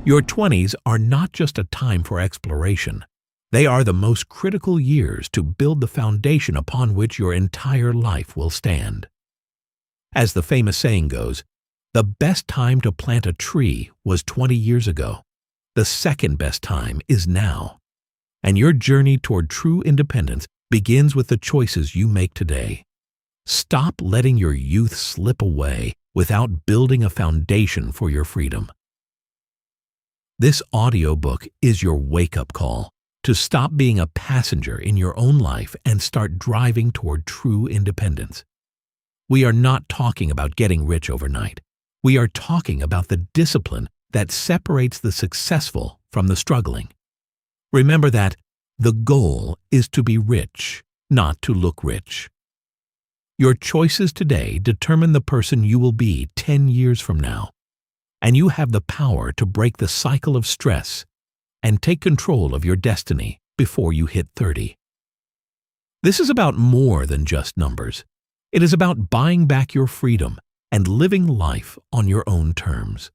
Your 20s are not just a time for exploration. They are the most critical years to build the foundation upon which your entire life will stand. As the famous saying goes, the best time to plant a tree was 20 years ago. The second best time is now. And your journey toward true independence begins with the choices you make today. Stop letting your youth slip away without building a foundation for your freedom. This audiobook is your wake-up call to stop being a passenger in your own life and start driving toward true independence. We are not talking about getting rich overnight. We are talking about the discipline that separates the successful from the struggling. Remember that the goal is to be rich, not to look rich. Your choices today determine the person you will be 10 years from now, and you have the power to break the cycle of stress and take control of your destiny before you hit 30. This is about more than just numbers. It is about buying back your freedom and living life on your own terms.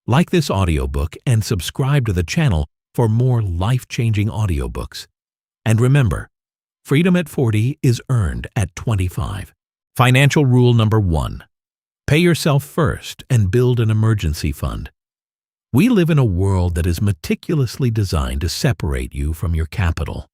Like this audiobook and subscribe to the channel for more life-changing audiobooks. And remember, freedom at 40 is earned at 25. Financial rule number 1. Pay yourself first and build an emergency fund. We live in a world that is meticulously designed to separate you from your capital.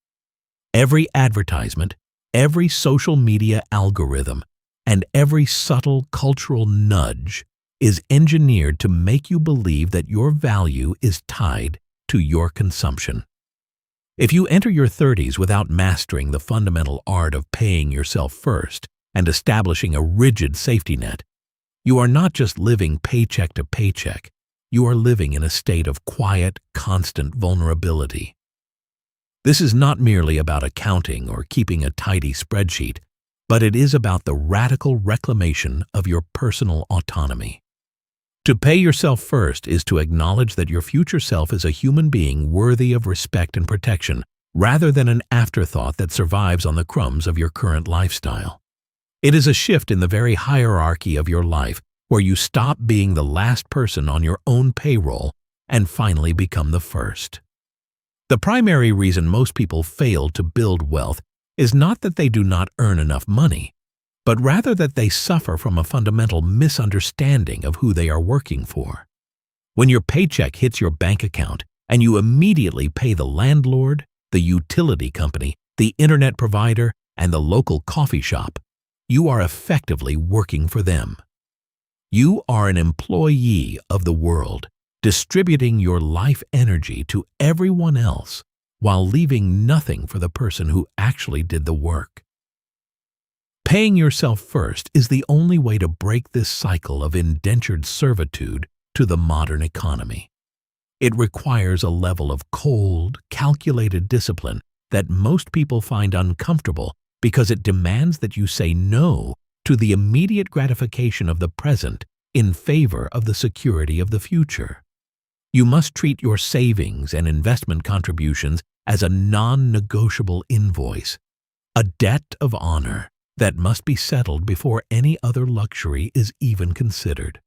Every advertisement, every social media algorithm, and every subtle cultural nudge is engineered to make you believe that your value is tied to your consumption. If you enter your 30s without mastering the fundamental art of paying yourself first and establishing a rigid safety net, you are not just living paycheck to paycheck, you are living in a state of quiet, constant vulnerability. This is not merely about accounting or keeping a tidy spreadsheet, but it is about the radical reclamation of your personal autonomy. To pay yourself first is to acknowledge that your future self is a human being worthy of respect and protection, rather than an afterthought that survives on the crumbs of your current lifestyle. It is a shift in the very hierarchy of your life, where you stop being the last person on your own payroll and finally become the first. The primary reason most people fail to build wealth is not that they do not earn enough money, but rather that they suffer from a fundamental misunderstanding of who they are working for. When your paycheck hits your bank account and you immediately pay the landlord, the utility company, the internet provider, and the local coffee shop, you are effectively working for them. You are an employee of the world, distributing your life energy to everyone else while leaving nothing for the person who actually did the work. Paying yourself first is the only way to break this cycle of indentured servitude to the modern economy. It requires a level of cold, calculated discipline that most people find uncomfortable because it demands that you say no to the immediate gratification of the present in favor of the security of the future. You must treat your savings and investment contributions as a non-negotiable invoice, a debt of honor that must be settled before any other luxury is even considered.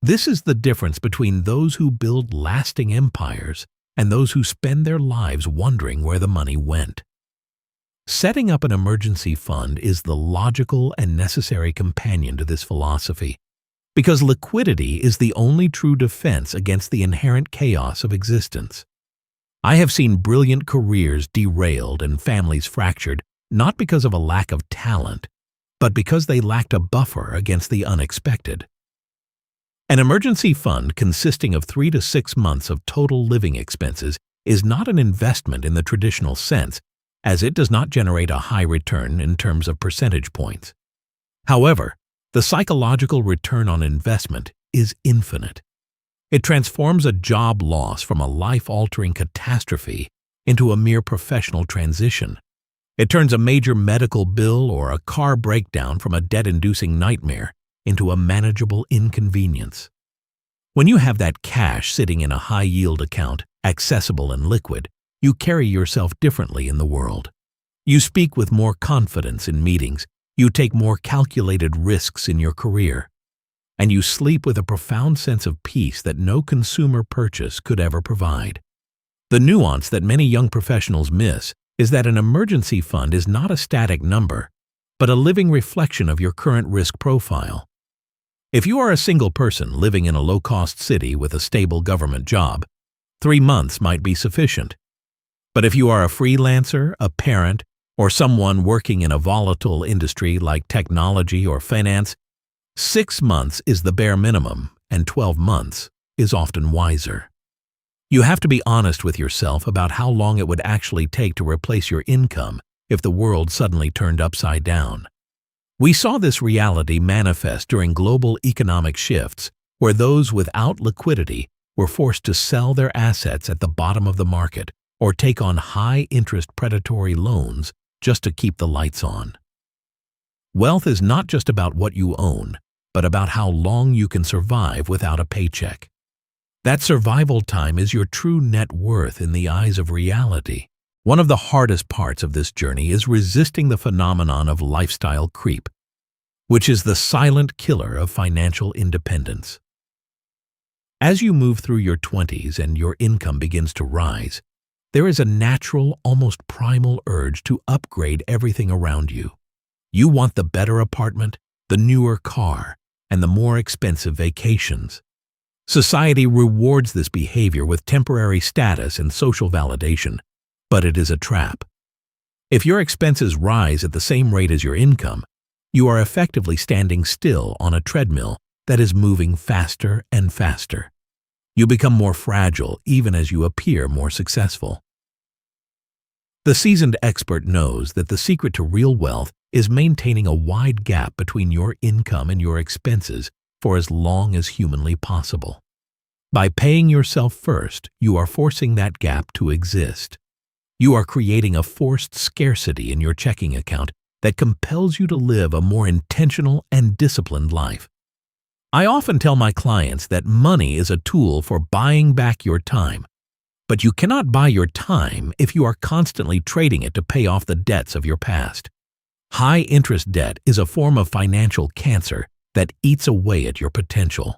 This is the difference between those who build lasting empires and those who spend their lives wondering where the money went. Setting up an emergency fund is the logical and necessary companion to this philosophy, because liquidity is the only true defense against the inherent chaos of existence. I have seen brilliant careers derailed and families fractured not because of a lack of talent, but because they lacked a buffer against the unexpected. An emergency fund consisting of 3 to 6 months of total living expenses is not an investment in the traditional sense, as it does not generate a high return in terms of percentage points. However, the psychological return on investment is infinite. It transforms a job loss from a life-altering catastrophe into a mere professional transition. It turns a major medical bill or a car breakdown from a debt-inducing nightmare into a manageable inconvenience. When you have that cash sitting in a high-yield account, accessible and liquid, you carry yourself differently in the world. You speak with more confidence in meetings. You take more calculated risks in your career. and you sleep with a profound sense of peace that no consumer purchase could ever provide. The nuance that many young professionals miss is that an emergency fund is not a static number, but a living reflection of your current risk profile. If you are a single person living in a low-cost city with a stable government job, 3 months might be sufficient. But if you are a freelancer, a parent, or someone working in a volatile industry like technology or finance, 6 months is the bare minimum, and 12 months is often wiser. You have to be honest with yourself about how long it would actually take to replace your income if the world suddenly turned upside down. We saw this reality manifest during global economic shifts, where those without liquidity were forced to sell their assets at the bottom of the market or take on high-interest predatory loans just to keep the lights on. Wealth is not just about what you own, but about how long you can survive without a paycheck. That survival time is your true net worth in the eyes of reality. One of the hardest parts of this journey is resisting the phenomenon of lifestyle creep, which is the silent killer of financial independence. As you move through your 20s and your income begins to rise, there is a natural, almost primal urge to upgrade everything around you. You want the better apartment, the newer car, and the more expensive vacations. Society rewards this behavior with temporary status and social validation, but it is a trap. If your expenses rise at the same rate as your income, you are effectively standing still on a treadmill that is moving faster and faster. You become more fragile even as you appear more successful. The seasoned expert knows that the secret to real wealth is maintaining a wide gap between your income and your expenses for as long as humanly possible. By paying yourself first, you are forcing that gap to exist. You are creating a forced scarcity in your checking account that compels you to live a more intentional and disciplined life. I often tell my clients that money is a tool for buying back your time, but you cannot buy your time if you are constantly trading it to pay off the debts of your past. High-interest debt is a form of financial cancer that eats away at your potential.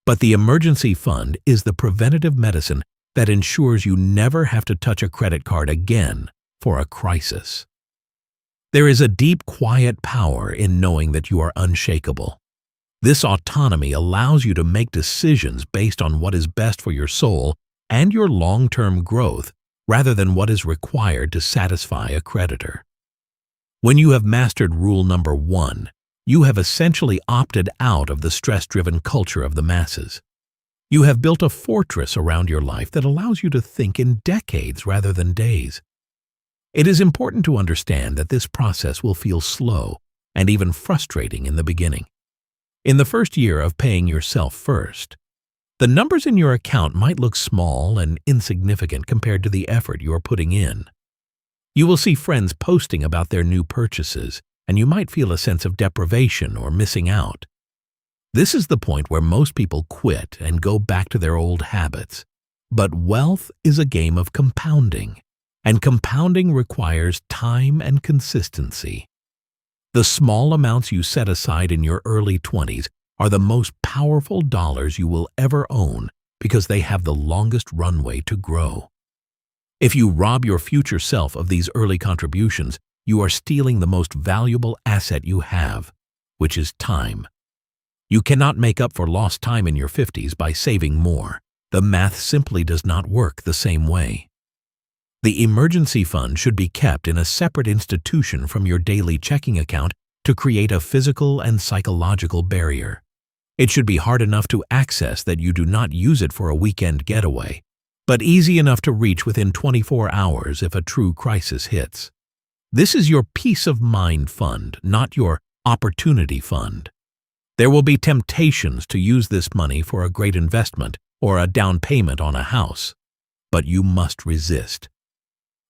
But the emergency fund is the preventative medicine that ensures you never have to touch a credit card again for a crisis. There is a deep, quiet power in knowing that you are unshakable. This autonomy allows you to make decisions based on what is best for your soul and your long-term growth rather than what is required to satisfy a creditor. When you have mastered rule number 1, you have essentially opted out of the stress-driven culture of the masses. You have built a fortress around your life that allows you to think in decades rather than days. It is important to understand that this process will feel slow and even frustrating in the beginning. In the first year of paying yourself first, the numbers in your account might look small and insignificant compared to the effort you are putting in. You will see friends posting about their new purchases, and you might feel a sense of deprivation or missing out. This is the point where most people quit and go back to their old habits. But wealth is a game of compounding, and compounding requires time and consistency. The small amounts you set aside in your early 20s are the most powerful dollars you will ever own because they have the longest runway to grow. If you rob your future self of these early contributions, you are stealing the most valuable asset you have, which is time. You cannot make up for lost time in your 50s by saving more. The math simply does not work the same way. The emergency fund should be kept in a separate institution from your daily checking account to create a physical and psychological barrier. It should be hard enough to access that you do not use it for a weekend getaway, but easy enough to reach within 24 hours if a true crisis hits. This is your peace of mind fund, not your opportunity fund. There will be temptations to use this money for a great investment or a down payment on a house, but you must resist.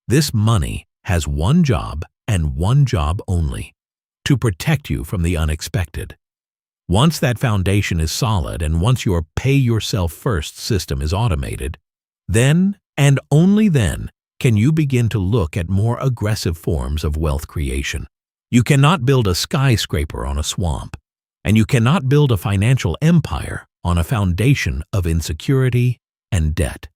This money has one job and one job only: to protect you from the unexpected. Once that foundation is solid and once your pay-yourself-first system is automated, then and only then can you begin to look at more aggressive forms of wealth creation. You cannot build a skyscraper on a swamp. and you cannot build a financial empire on a foundation of insecurity and debt.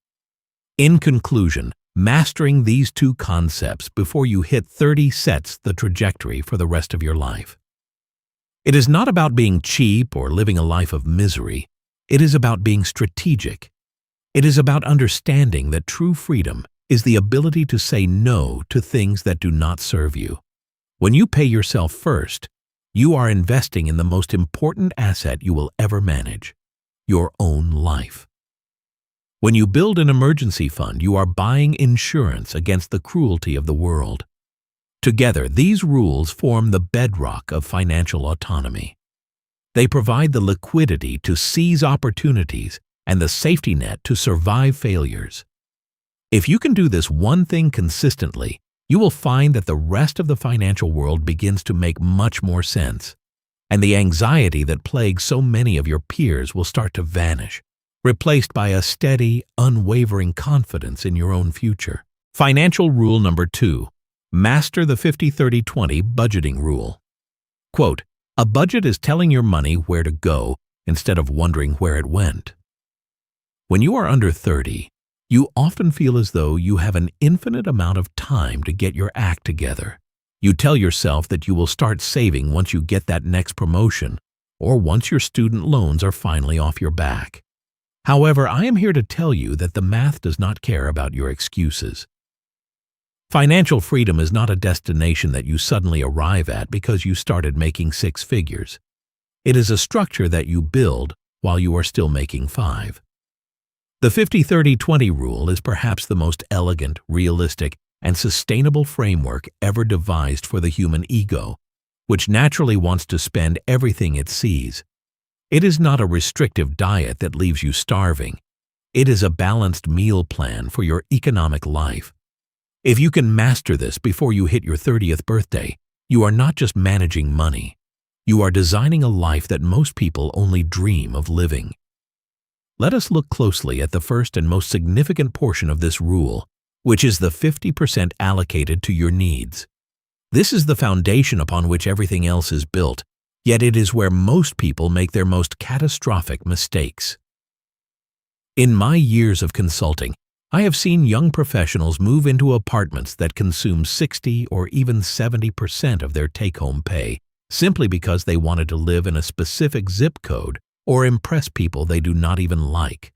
In conclusion, mastering these two concepts before you hit 30 sets the trajectory for the rest of your life. It is not about being cheap or living a life of misery. It is about being strategic. It is about understanding that true freedom is the ability to say no to things that do not serve you. When you pay yourself first, you are investing in the most important asset you will ever manage, your own life. When you build an emergency fund, you are buying insurance against the cruelty of the world. Together, these rules form the bedrock of financial autonomy. They provide the liquidity to seize opportunities and the safety net to survive failures. If you can do this one thing consistently, you will find that the rest of the financial world begins to make much more sense, and the anxiety that plagues so many of your peers will start to vanish, replaced by a steady, unwavering confidence in your own future. Financial rule number 2. Master the 50-30-20 budgeting rule. Quote, "A budget is telling your money where to go instead of wondering where it went." When you are under 30, you often feel as though you have an infinite amount of time to get your act together. You tell yourself that you will start saving once you get that next promotion or once your student loans are finally off your back. However, I am here to tell you that the math does not care about your excuses. Financial freedom is not a destination that you suddenly arrive at because you started making 6 figures. It is a structure that you build while you are still making 5. The 50-30-20 rule is perhaps the most elegant, realistic, and sustainable framework ever devised for the human ego, which naturally wants to spend everything it sees. It is not a restrictive diet that leaves you starving. It is a balanced meal plan for your economic life. If you can master this before you hit your 30th birthday, you are not just managing money. You are designing a life that most people only dream of living. Let us look closely at the first and most significant portion of this rule, which is the 50% allocated to your needs. This is the foundation upon which everything else is built, yet it is where most people make their most catastrophic mistakes. In my years of consulting, I have seen young professionals move into apartments that consume 60 or even 70% of their take-home pay simply because they wanted to live in a specific zip code or impress people they do not even like.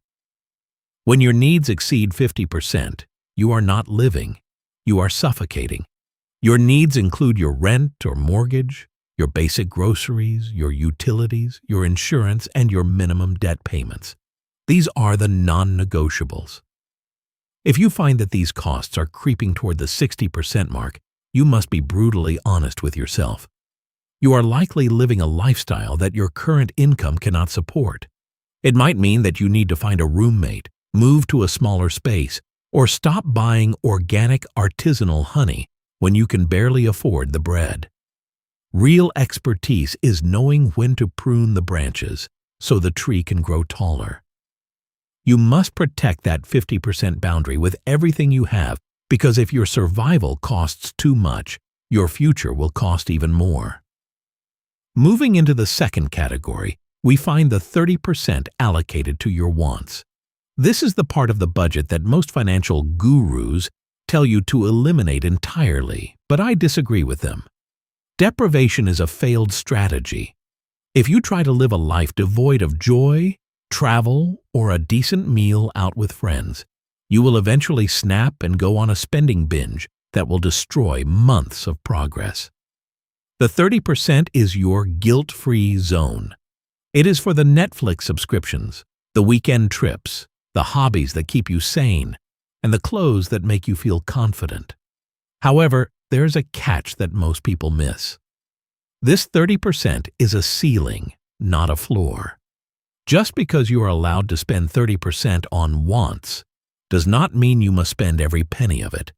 When your needs exceed 50%, you are not living, you are suffocating. Your needs include your rent or mortgage, your basic groceries, your utilities, your insurance, and your minimum debt payments. These are the non-negotiables. If you find that these costs are creeping toward the 60% mark, you must be brutally honest with yourself. You are likely living a lifestyle that your current income cannot support. It might mean that you need to find a roommate, move to a smaller space, or stop buying organic artisanal honey when you can barely afford the bread. Real expertise is knowing when to prune the branches so the tree can grow taller. You must protect that 50% boundary with everything you have, because if your survival costs too much, your future will cost even more. Moving into the second category, we find the 30% allocated to your wants. This is the part of the budget that most financial gurus tell you to eliminate entirely, but I disagree with them. Deprivation is a failed strategy. If you try to live a life devoid of joy, travel, or a decent meal out with friends, you will eventually snap and go on a spending binge that will destroy months of progress. The 30% is your guilt-free zone. It is for the Netflix subscriptions, the weekend trips, the hobbies that keep you sane, and the clothes that make you feel confident. However, there's a catch that most people miss. This 30% is a ceiling, not a floor. Just because you are allowed to spend 30% on wants does not mean you must spend every penny of it.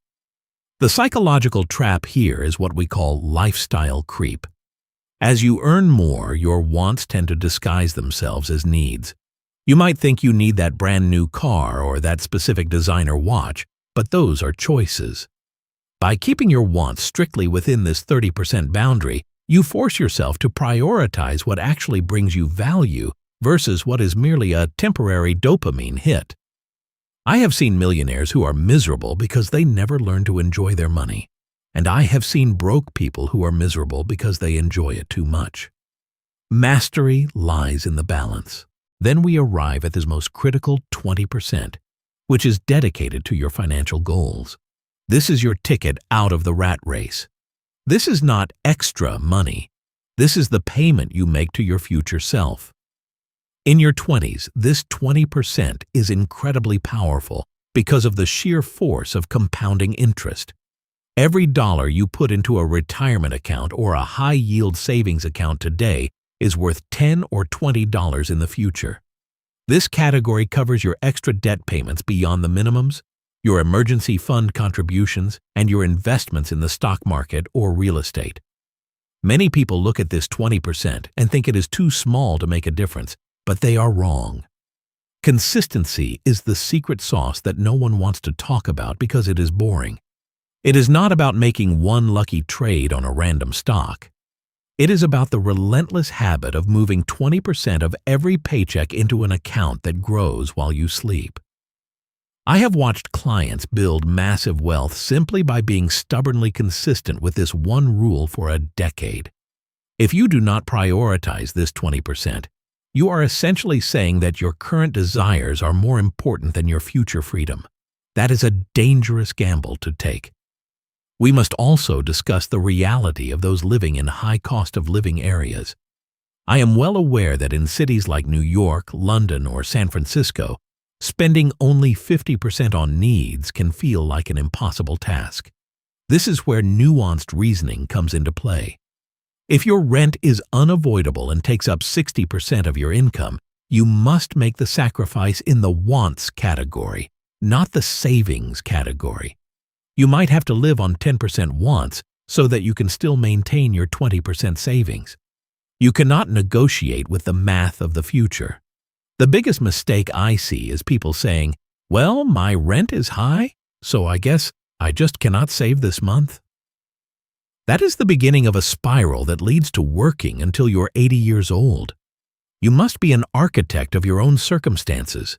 The psychological trap here is what we call lifestyle creep. As you earn more, your wants tend to disguise themselves as needs. You might think you need that brand new car or that specific designer watch, but those are choices. By keeping your wants strictly within this 30% boundary, You force yourself to prioritize what actually brings you value versus what is merely a temporary dopamine hit. I have seen millionaires who are miserable because they never learn to enjoy their money, and I have seen broke people who are miserable because they enjoy it too much. Mastery lies in the balance. Then we arrive at this most critical 20%, which is dedicated to your financial goals. This is your ticket out of the rat race. This is not extra money. This is the payment you make to your future self. In your 20s, this 20% is incredibly powerful because of the sheer force of compounding interest. Every dollar you put into a retirement account or a high-yield savings account today is worth $10 or $20 in the future. This category covers your extra debt payments beyond the minimums, your emergency fund contributions, and your investments in the stock market or real estate. Many people look at this 20% and think it is too small to make a difference, but they are wrong. Consistency is the secret sauce that no one wants to talk about because it is boring. It is not about making one lucky trade on a random stock. It is about the relentless habit of moving 20% of every paycheck into an account that grows while you sleep. I have watched clients build massive wealth simply by being stubbornly consistent with this one rule for a decade. If you do not prioritize this 20%, you are essentially saying that your current desires are more important than your future freedom. That is a dangerous gamble to take. We must also discuss the reality of those living in high cost of living areas. I am well aware that in cities like New York, London, or San Francisco, spending only 50% on needs can feel like an impossible task. This is where nuanced reasoning comes into play. If your rent is unavoidable and takes up 60% of your income, you must make the sacrifice in the wants category, not the savings category. You might have to live on 10% wants so that you can still maintain your 20% savings. You cannot negotiate with the math of the future. The biggest mistake I see is people saying, "Well, my rent is high, so I guess I just cannot save this month." That is the beginning of a spiral that leads to working until you're 80 years old. You must be an architect of your own circumstances.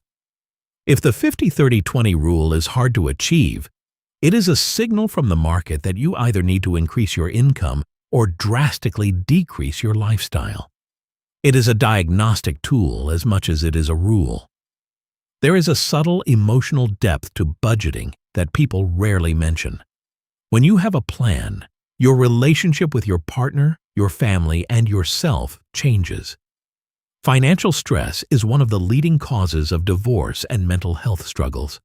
If the 50-30-20 rule is hard to achieve, it is a signal from the market that you either need to increase your income or drastically decrease your lifestyle. It is a diagnostic tool as much as it is a rule. There is a subtle emotional depth to budgeting that people rarely mention. When you have a plan, your relationship with your partner, your family, and yourself changes. Financial stress is one of the leading causes of divorce and mental health struggles.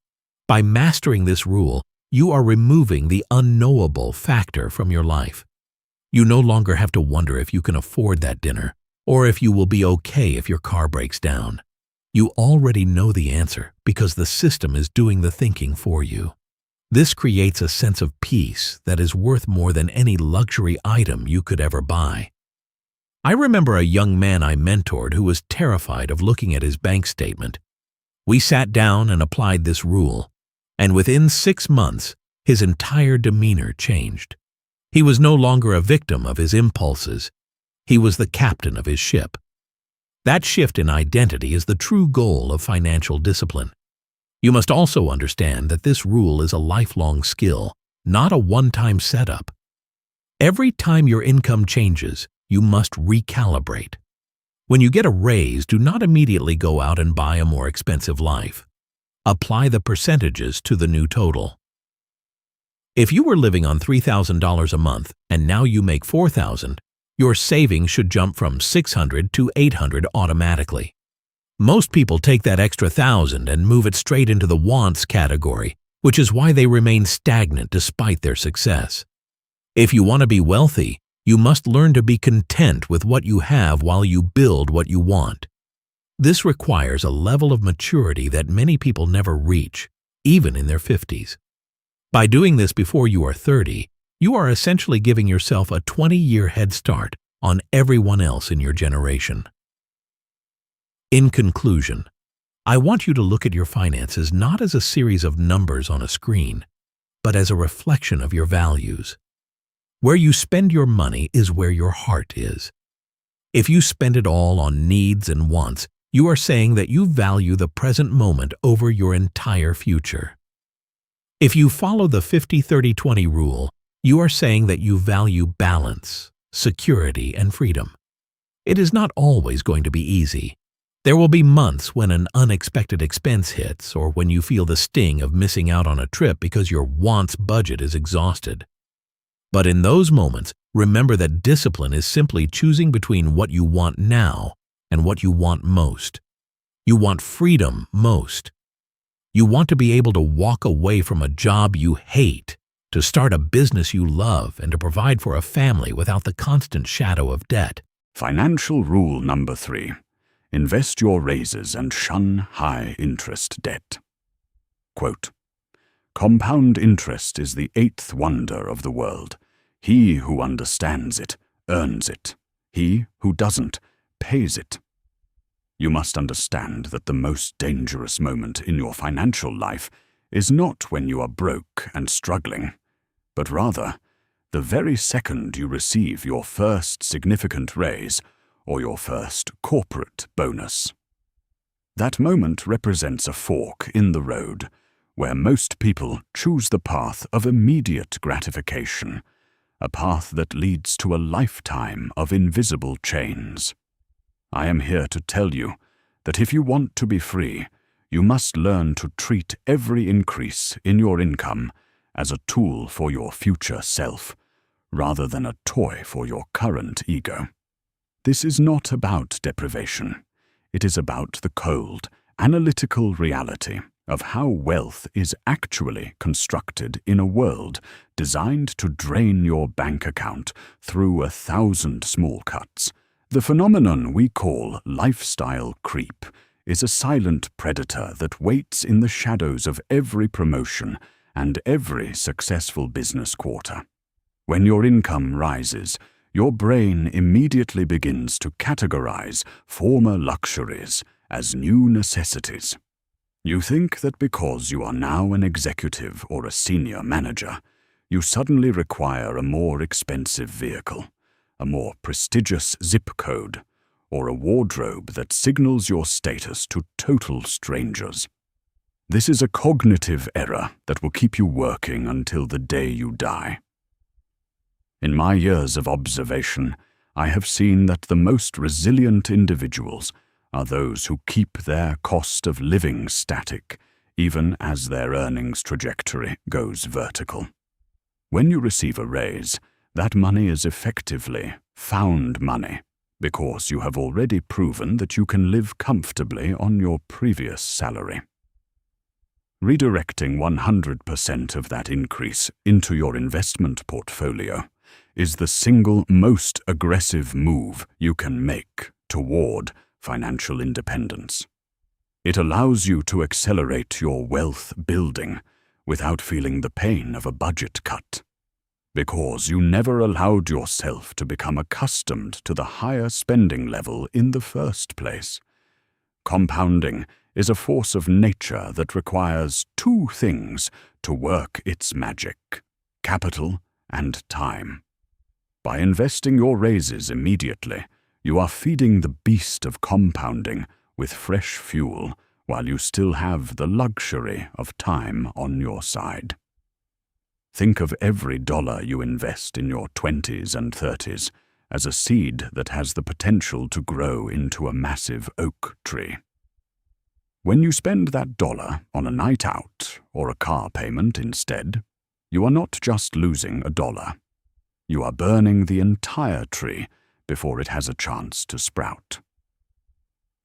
By mastering this rule, you are removing the unknowable factor from your life. You no longer have to wonder if you can afford that dinner or if you will be okay if your car breaks down. You already know the answer because the system is doing the thinking for you. This creates a sense of peace that is worth more than any luxury item you could ever buy. I remember a young man I mentored who was terrified of looking at his bank statement. We sat down and applied this rule, and within 6 months, his entire demeanor changed. He was no longer a victim of his impulses. He was the captain of his ship. That shift in identity is the true goal of financial discipline. You must also understand that this rule is a lifelong skill, not a one-time setup. Every time your income changes, you must recalibrate. When you get a raise, do not immediately go out and buy a more expensive life. Apply the percentages to the new total. If you were living on $3,000 a month and now you make $4,000, your savings should jump from $600 to $800 automatically. Most people take that extra $1,000 and move it straight into the wants category, which is why they remain stagnant despite their success. If you want to be wealthy, you must learn to be content with what you have while you build what you want. This requires a level of maturity that many people never reach, even in their 50s. By doing this before you are 30, you are essentially giving yourself a 20-year head start on everyone else in your generation. In conclusion, I want you to look at your finances not as a series of numbers on a screen, but as a reflection of your values. Where you spend your money is where your heart is. If you spend it all on needs and wants, you are saying that you value the present moment over your entire future. If you follow the 50-30-20 rule, you are saying that you value balance, security, and freedom. It is not always going to be easy. There will be months when an unexpected expense hits or when you feel the sting of missing out on a trip because your wants budget is exhausted. But in those moments, remember that discipline is simply choosing between what you want now and what you want most. You want freedom most. You want to be able to walk away from a job you hate, to start a business you love, and to provide for a family without the constant shadow of debt. Financial rule number 3. Invest your raises and shun high-interest debt. Quote, "Compound interest is the 8th wonder of the world. He who understands it earns it. He who doesn't pays it." You must understand that the most dangerous moment in your financial life is not when you are broke and struggling, but rather the very second you receive your first significant raise or your first corporate bonus. That moment represents a fork in the road where most people choose the path of immediate gratification, a path that leads to a lifetime of invisible chains. I am here to tell you that if you want to be free, you must learn to treat every increase in your income as a tool for your future self, rather than a toy for your current ego. This is not about deprivation. It is about the cold, analytical reality of how wealth is actually constructed in a world designed to drain your bank account through 1,000 small cuts. The phenomenon we call lifestyle creep is a silent predator that waits in the shadows of every promotion and every successful business quarter. When your income rises, your brain immediately begins to categorize former luxuries as new necessities. You think that because you are now an executive or a senior manager, you suddenly require a more expensive vehicle, a more prestigious zip code, or a wardrobe that signals your status to total strangers. This is a cognitive error that will keep you working until the day you die. In my years of observation, I have seen that the most resilient individuals are those who keep their cost of living static, even as their earnings trajectory goes vertical. When you receive a raise, that money is effectively found money, because you have already proven that you can live comfortably on your previous salary. Redirecting 100% of that increase into your investment portfolio is the single most aggressive move you can make toward financial independence. It allows you to accelerate your wealth building without feeling the pain of a budget cut, because you never allowed yourself to become accustomed to the higher spending level in the first place. Compounding is a force of nature that requires 2 things to work its magic: capital and time. By investing your raises immediately, you are feeding the beast of compounding with fresh fuel while you still have the luxury of time on your side. Think of every dollar you invest in your 20s and 30s as a seed that has the potential to grow into a massive oak tree. When you spend that dollar on a night out or a car payment instead, you are not just losing a dollar. You are burning the entire tree before it has a chance to sprout.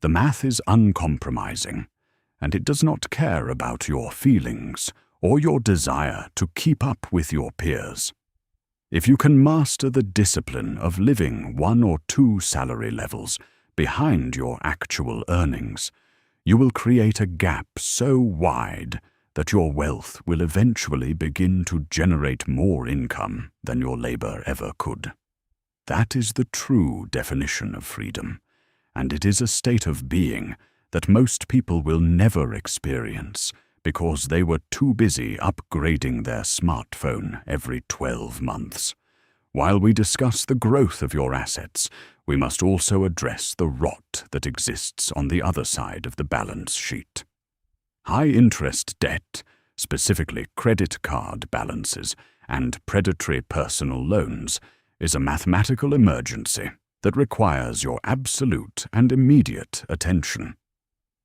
The math is uncompromising, and it does not care about your feelings or your desire to keep up with your peers. If you can master the discipline of living 1 or 2 salary levels behind your actual earnings, you will create a gap so wide that your wealth will eventually begin to generate more income than your labor ever could. That is the true definition of freedom, and it is a state of being that most people will never experience because they were too busy upgrading their smartphone every 12 months, While we discuss the growth of your assets, we must also address the rot that exists on the other side of the balance sheet. High-interest debt, specifically credit card balances and predatory personal loans, is a mathematical emergency that requires your absolute and immediate attention.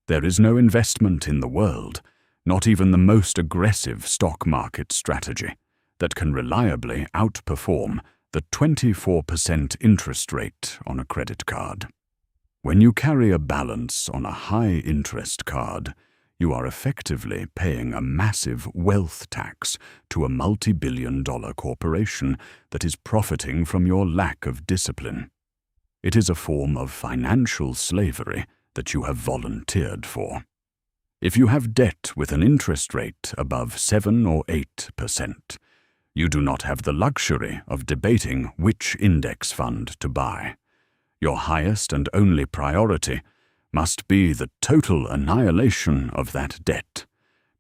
There is no investment in the world, not even the most aggressive stock market strategy, that can reliably outperform the 24% interest rate on a credit card. When you carry a balance on a high-interest card, you are effectively paying a massive wealth tax to a multi-billion-dollar corporation that is profiting from your lack of discipline. It is a form of financial slavery that you have volunteered for. If you have debt with an interest rate above 7 or 8%, you do not have the luxury of debating which index fund to buy. Your highest and only priority must be the total annihilation of that debt.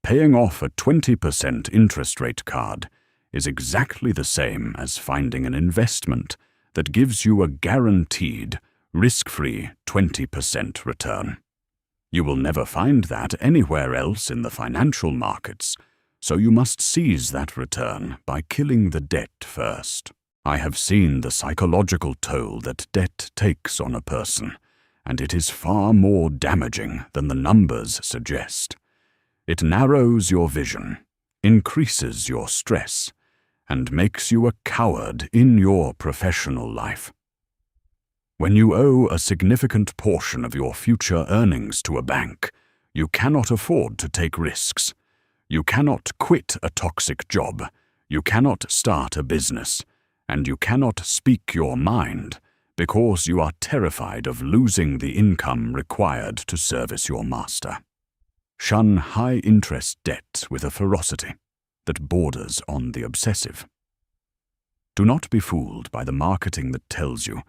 Paying off a 20% interest rate card is exactly the same as finding an investment that gives you a guaranteed, risk-free 20% return. You will never find that anywhere else in the financial markets, so you must seize that return by killing the debt first. I have seen the psychological toll that debt takes on a person, and it is far more damaging than the numbers suggest. It narrows your vision, increases your stress, and makes you a coward in your professional life. When you owe a significant portion of your future earnings to a bank, you cannot afford to take risks. You cannot quit a toxic job, you cannot start a business, and you cannot speak your mind because you are terrified of losing the income required to service your master. Shun high-interest debt with a ferocity that borders on the obsessive. Do not be fooled by the marketing that tells you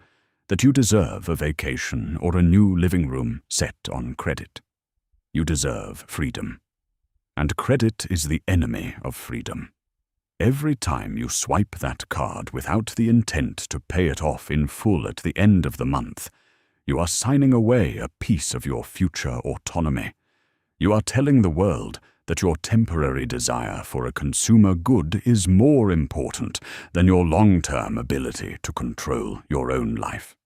that you deserve a vacation or a new living room set on credit. You deserve freedom. And credit is the enemy of freedom. Every time you swipe that card without the intent to pay it off in full at the end of the month, you are signing away a piece of your future autonomy. You are telling the world that your temporary desire for a consumer good is more important than your long-term ability to control your own life.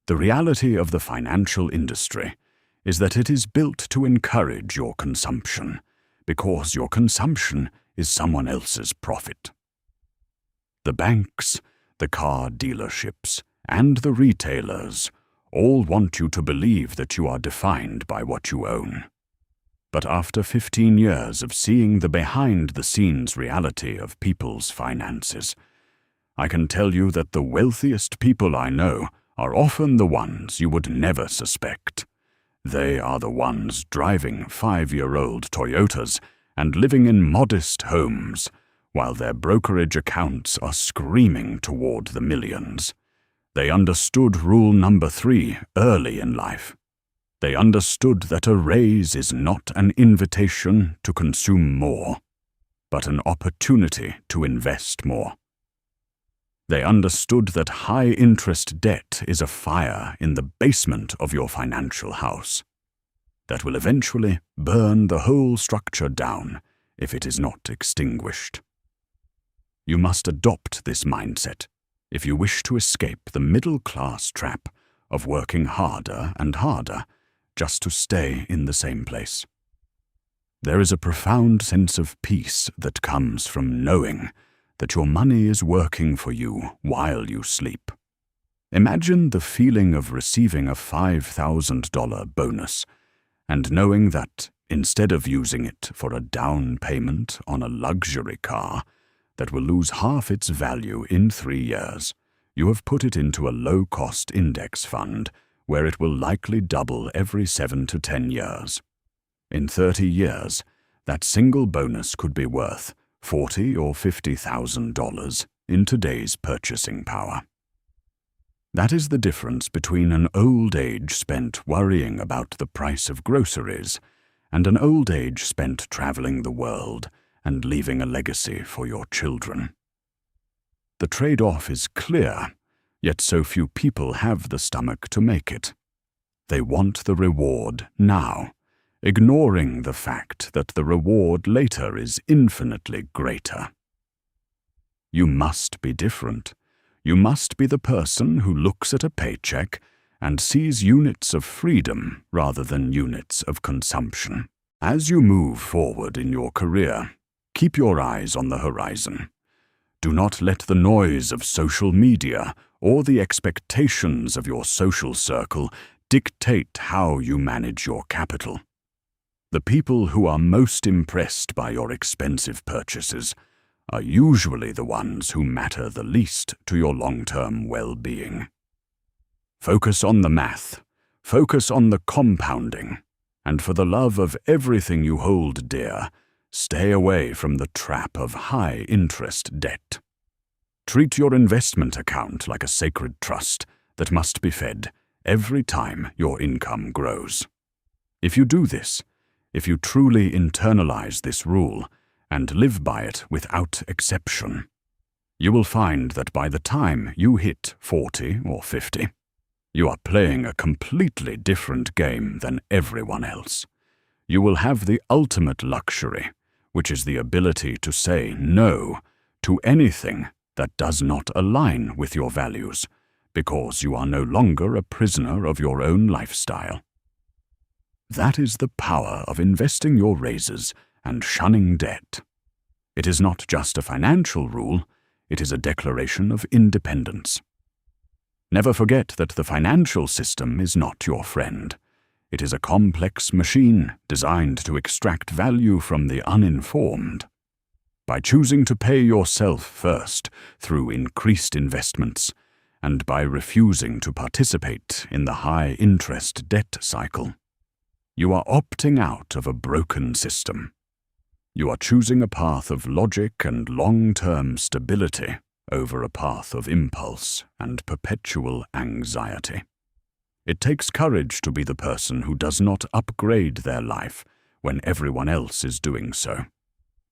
The reality of the financial industry is that it is built to encourage your consumption, because your consumption is someone else's profit. The banks, the car dealerships, and the retailers all want you to believe that you are defined by what you own. But after 15 years of seeing the behind-the-scenes reality of people's finances, I can tell you that the wealthiest people I know are often the ones you would never suspect. They are the ones driving 5-year-old Toyotas and living in modest homes, while their brokerage accounts are screaming toward the millions. They understood rule number 3 early in life. They understood that a raise is not an invitation to consume more, but an opportunity to invest more. They understood that high-interest debt is a fire in the basement of your financial house that will eventually burn the whole structure down if it is not extinguished. You must adopt this mindset if you wish to escape the middle-class trap of working harder and harder just to stay in the same place. There is a profound sense of peace that comes from knowing that your money is working for you while you sleep. Imagine the feeling of receiving a $5,000 bonus and knowing that, instead of using it for a down payment on a luxury car that will lose half its value in 3 years, you have put it into a low-cost index fund where it will likely double every 7 to 10 years. In 30 years, that single bonus could be worth $40,000 or $50,000 in today's purchasing power. That is the difference between an old age spent worrying about the price of groceries and an old age spent traveling the world and leaving a legacy for your children. The trade-off is clear, yet so few people have the stomach to make it. They want the reward now, ignoring the fact that the reward later is infinitely greater. You must be different. You must be the person who looks at a paycheck and sees units of freedom rather than units of consumption. As you move forward in your career, keep your eyes on the horizon. Do not let the noise of social media or the expectations of your social circle dictate how you manage your capital. The people who are most impressed by your expensive purchases are usually the ones who matter the least to your long-term well-being. Focus on the math, focus on the compounding, and for the love of everything you hold dear, stay away from the trap of high-interest debt. Treat your investment account like a sacred trust that must be fed every time your income grows. If you do this, if you truly internalize this rule and live by it without exception, you will find that by the time you hit 40 or 50, you are playing a completely different game than everyone else. You will have the ultimate luxury, which is the ability to say no to anything that does not align with your values, because you are no longer a prisoner of your own lifestyle. That is the power of investing your raises and shunning debt. It is not just a financial rule, it is a declaration of independence. Never forget that the financial system is not your friend. It is a complex machine designed to extract value from the uninformed. By choosing to pay yourself first through increased investments, and by refusing to participate in the high-interest debt cycle, you are opting out of a broken system. You are choosing a path of logic and long-term stability over a path of impulse and perpetual anxiety. It takes courage to be the person who does not upgrade their life when everyone else is doing so.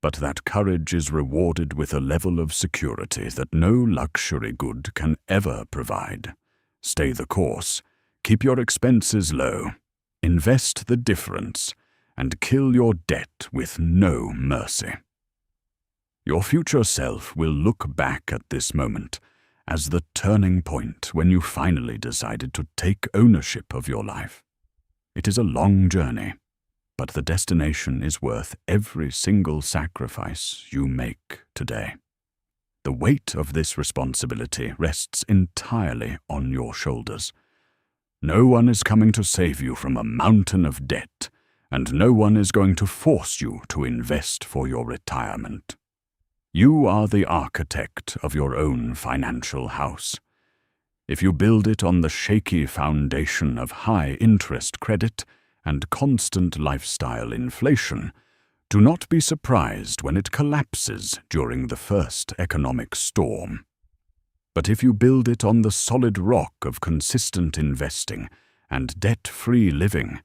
But that courage is rewarded with a level of security that no luxury good can ever provide. Stay the course, keep your expenses low, invest the difference, and kill your debt with no mercy. Your future self will look back at this moment as the turning point when you finally decided to take ownership of your life. It is a long journey, but the destination is worth every single sacrifice you make today. The weight of this responsibility rests entirely on your shoulders. No one is coming to save you from a mountain of debt, and no one is going to force you to invest for your retirement. You are the architect of your own financial house. If you build it on the shaky foundation of high-interest credit and constant lifestyle inflation, do not be surprised when it collapses during the first economic storm. But if you build it on the solid rock of consistent investing and debt-free living,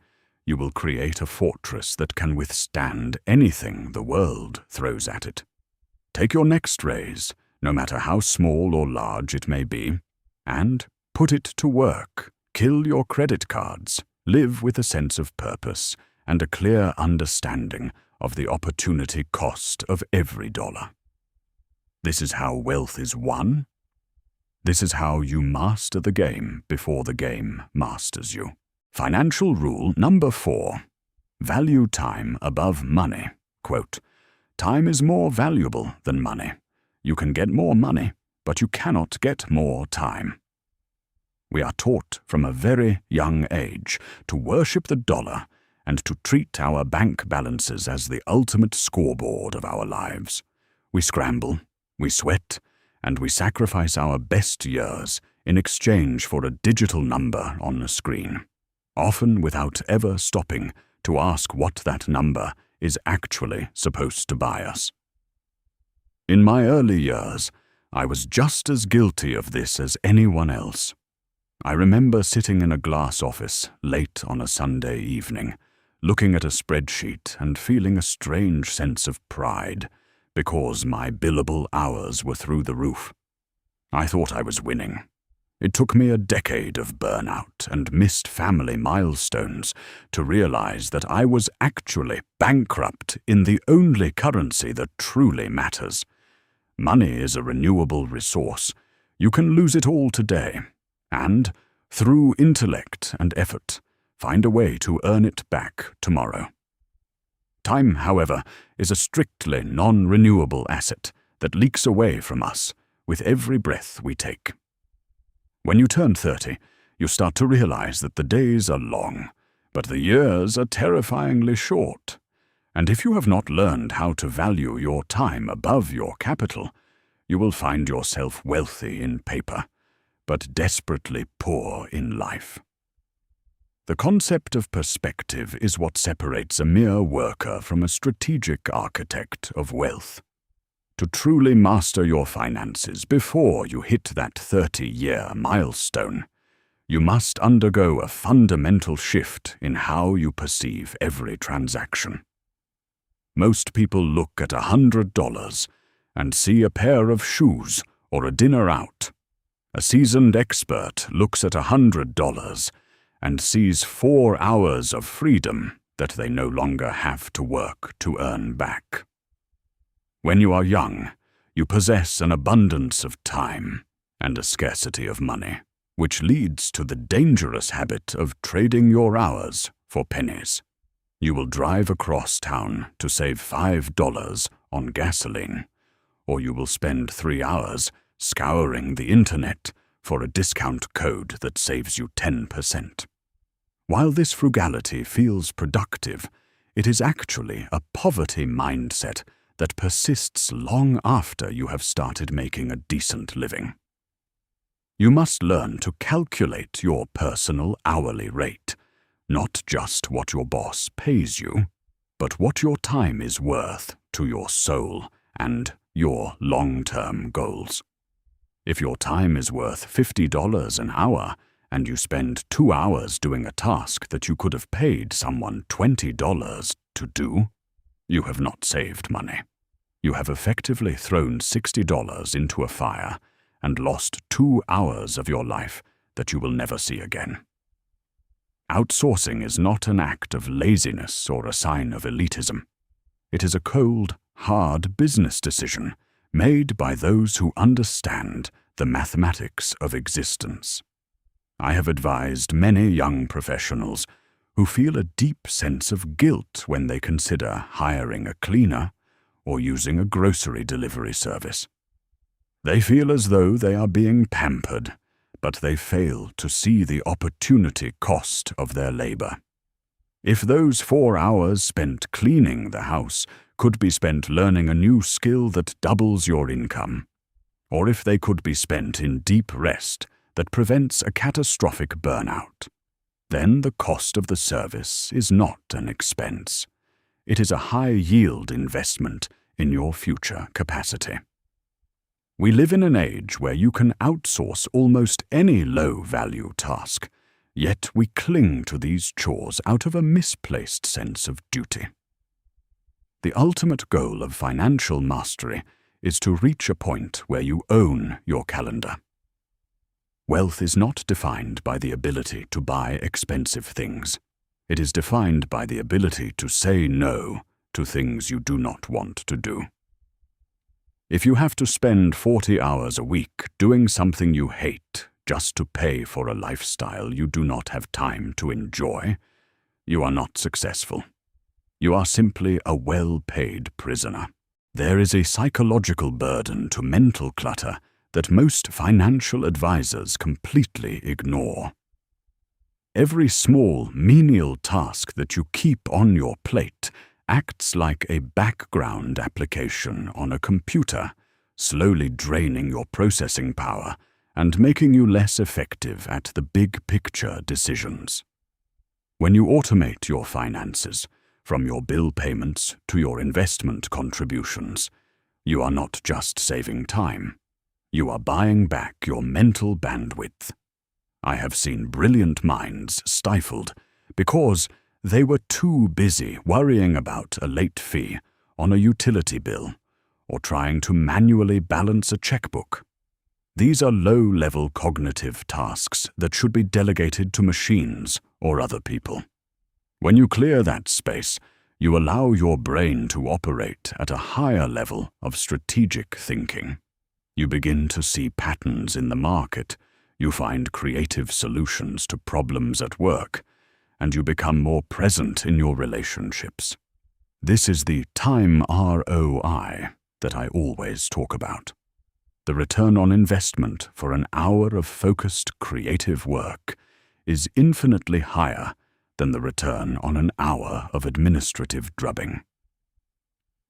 you will create a fortress that can withstand anything the world throws at it. Take your next raise, no matter how small or large it may be, and put it to work. Kill your credit cards. Live with a sense of purpose and a clear understanding of the opportunity cost of every dollar. This is how wealth is won. This is how you master the game before the game masters you. Financial rule number 4. Value time above money. Quote, "Time is more valuable than money. You can get more money, but you cannot get more time." We are taught from a very young age to worship the dollar and to treat our bank balances as the ultimate scoreboard of our lives. We scramble, we sweat, and we sacrifice our best years in exchange for a digital number on a screen, often without ever stopping to ask what that number is actually supposed to buy us. In my early years, I was just as guilty of this as anyone else. I remember sitting in a glass office late on a Sunday evening, looking at a spreadsheet and feeling a strange sense of pride because my billable hours were through the roof. I thought I was winning. It took me a decade of burnout and missed family milestones to realize that I was actually bankrupt in the only currency that truly matters. Money is a renewable resource. You can lose it all today, and, through intellect and effort, find a way to earn it back tomorrow. Time, however, is a strictly non-renewable asset that leaks away from us with every breath we take. When you turn 30, you start to realize that the days are long, but the years are terrifyingly short. And if you have not learned how to value your time above your capital, you will find yourself wealthy in paper, but desperately poor in life. The concept of perspective is what separates a mere worker from a strategic architect of wealth. To truly master your finances before you hit that 30-year milestone, you must undergo a fundamental shift in how you perceive every transaction. Most people look at $100 and see a pair of shoes or a dinner out. A seasoned expert looks at $100 and sees 4 hours of freedom that they no longer have to work to earn back. When you are young, you possess an abundance of time and a scarcity of money, which leads to the dangerous habit of trading your hours for pennies. You will drive across town to save $5 on gasoline, or you will spend 3 hours scouring the internet for a discount code that saves you 10%. While this frugality feels productive, it is actually a poverty mindset that persists long after you have started making a decent living. You must learn to calculate your personal hourly rate, not just what your boss pays you, but what your time is worth to your soul and your long-term goals. If your time is worth $50 an hour, and you spend 2 hours doing a task that you could have paid someone $20 to do, you have not saved money. You have effectively thrown $60 into a fire and lost 2 hours of your life that you will never see again. Outsourcing is not an act of laziness or a sign of elitism. It is a cold, hard business decision made by those who understand the mathematics of existence. I have advised many young professionals who feel a deep sense of guilt when they consider hiring a cleaner or using a grocery delivery service. They feel as though they are being pampered, but they fail to see the opportunity cost of their labor. If those 4 hours spent cleaning the house could be spent learning a new skill that doubles your income, or if they could be spent in deep rest that prevents a catastrophic burnout, then the cost of the service is not an expense. It is a high-yield investment in your future capacity. We live in an age where you can outsource almost any low-value task, yet we cling to these chores out of a misplaced sense of duty. The ultimate goal of financial mastery is to reach a point where you own your calendar. Wealth is not defined by the ability to buy expensive things. It is defined by the ability to say no to things you do not want to do. If you have to spend 40 hours a week doing something you hate just to pay for a lifestyle you do not have time to enjoy, you are not successful. You are simply a well-paid prisoner. There is a psychological burden to mental clutter that most financial advisors completely ignore. Every small, menial task that you keep on your plate acts like a background application on a computer, slowly draining your processing power and making you less effective at the big-picture decisions. When you automate your finances, from your bill payments to your investment contributions, you are not just saving time. You are buying back your mental bandwidth. I have seen brilliant minds stifled because they were too busy worrying about a late fee on a utility bill or trying to manually balance a checkbook. These are low-level cognitive tasks that should be delegated to machines or other people. When you clear that space, you allow your brain to operate at a higher level of strategic thinking. You begin to see patterns in the market, you find creative solutions to problems at work, and you become more present in your relationships. This is the time ROI that I always talk about. The return on investment for an hour of focused creative work is infinitely higher than the return on an hour of administrative drubbing.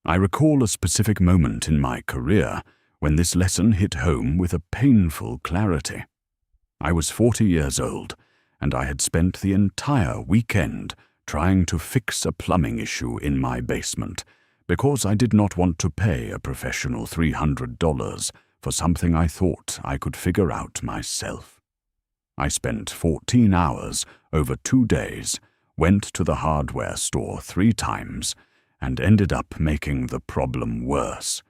I recall a specific moment in my career when this lesson hit home with a painful clarity. I was 40 years old, and I had spent the entire weekend trying to fix a plumbing issue in my basement because I did not want to pay a professional $300 for something I thought I could figure out myself. I spent 14 hours over 2 days, went to the hardware store 3 times, and ended up making the problem worse,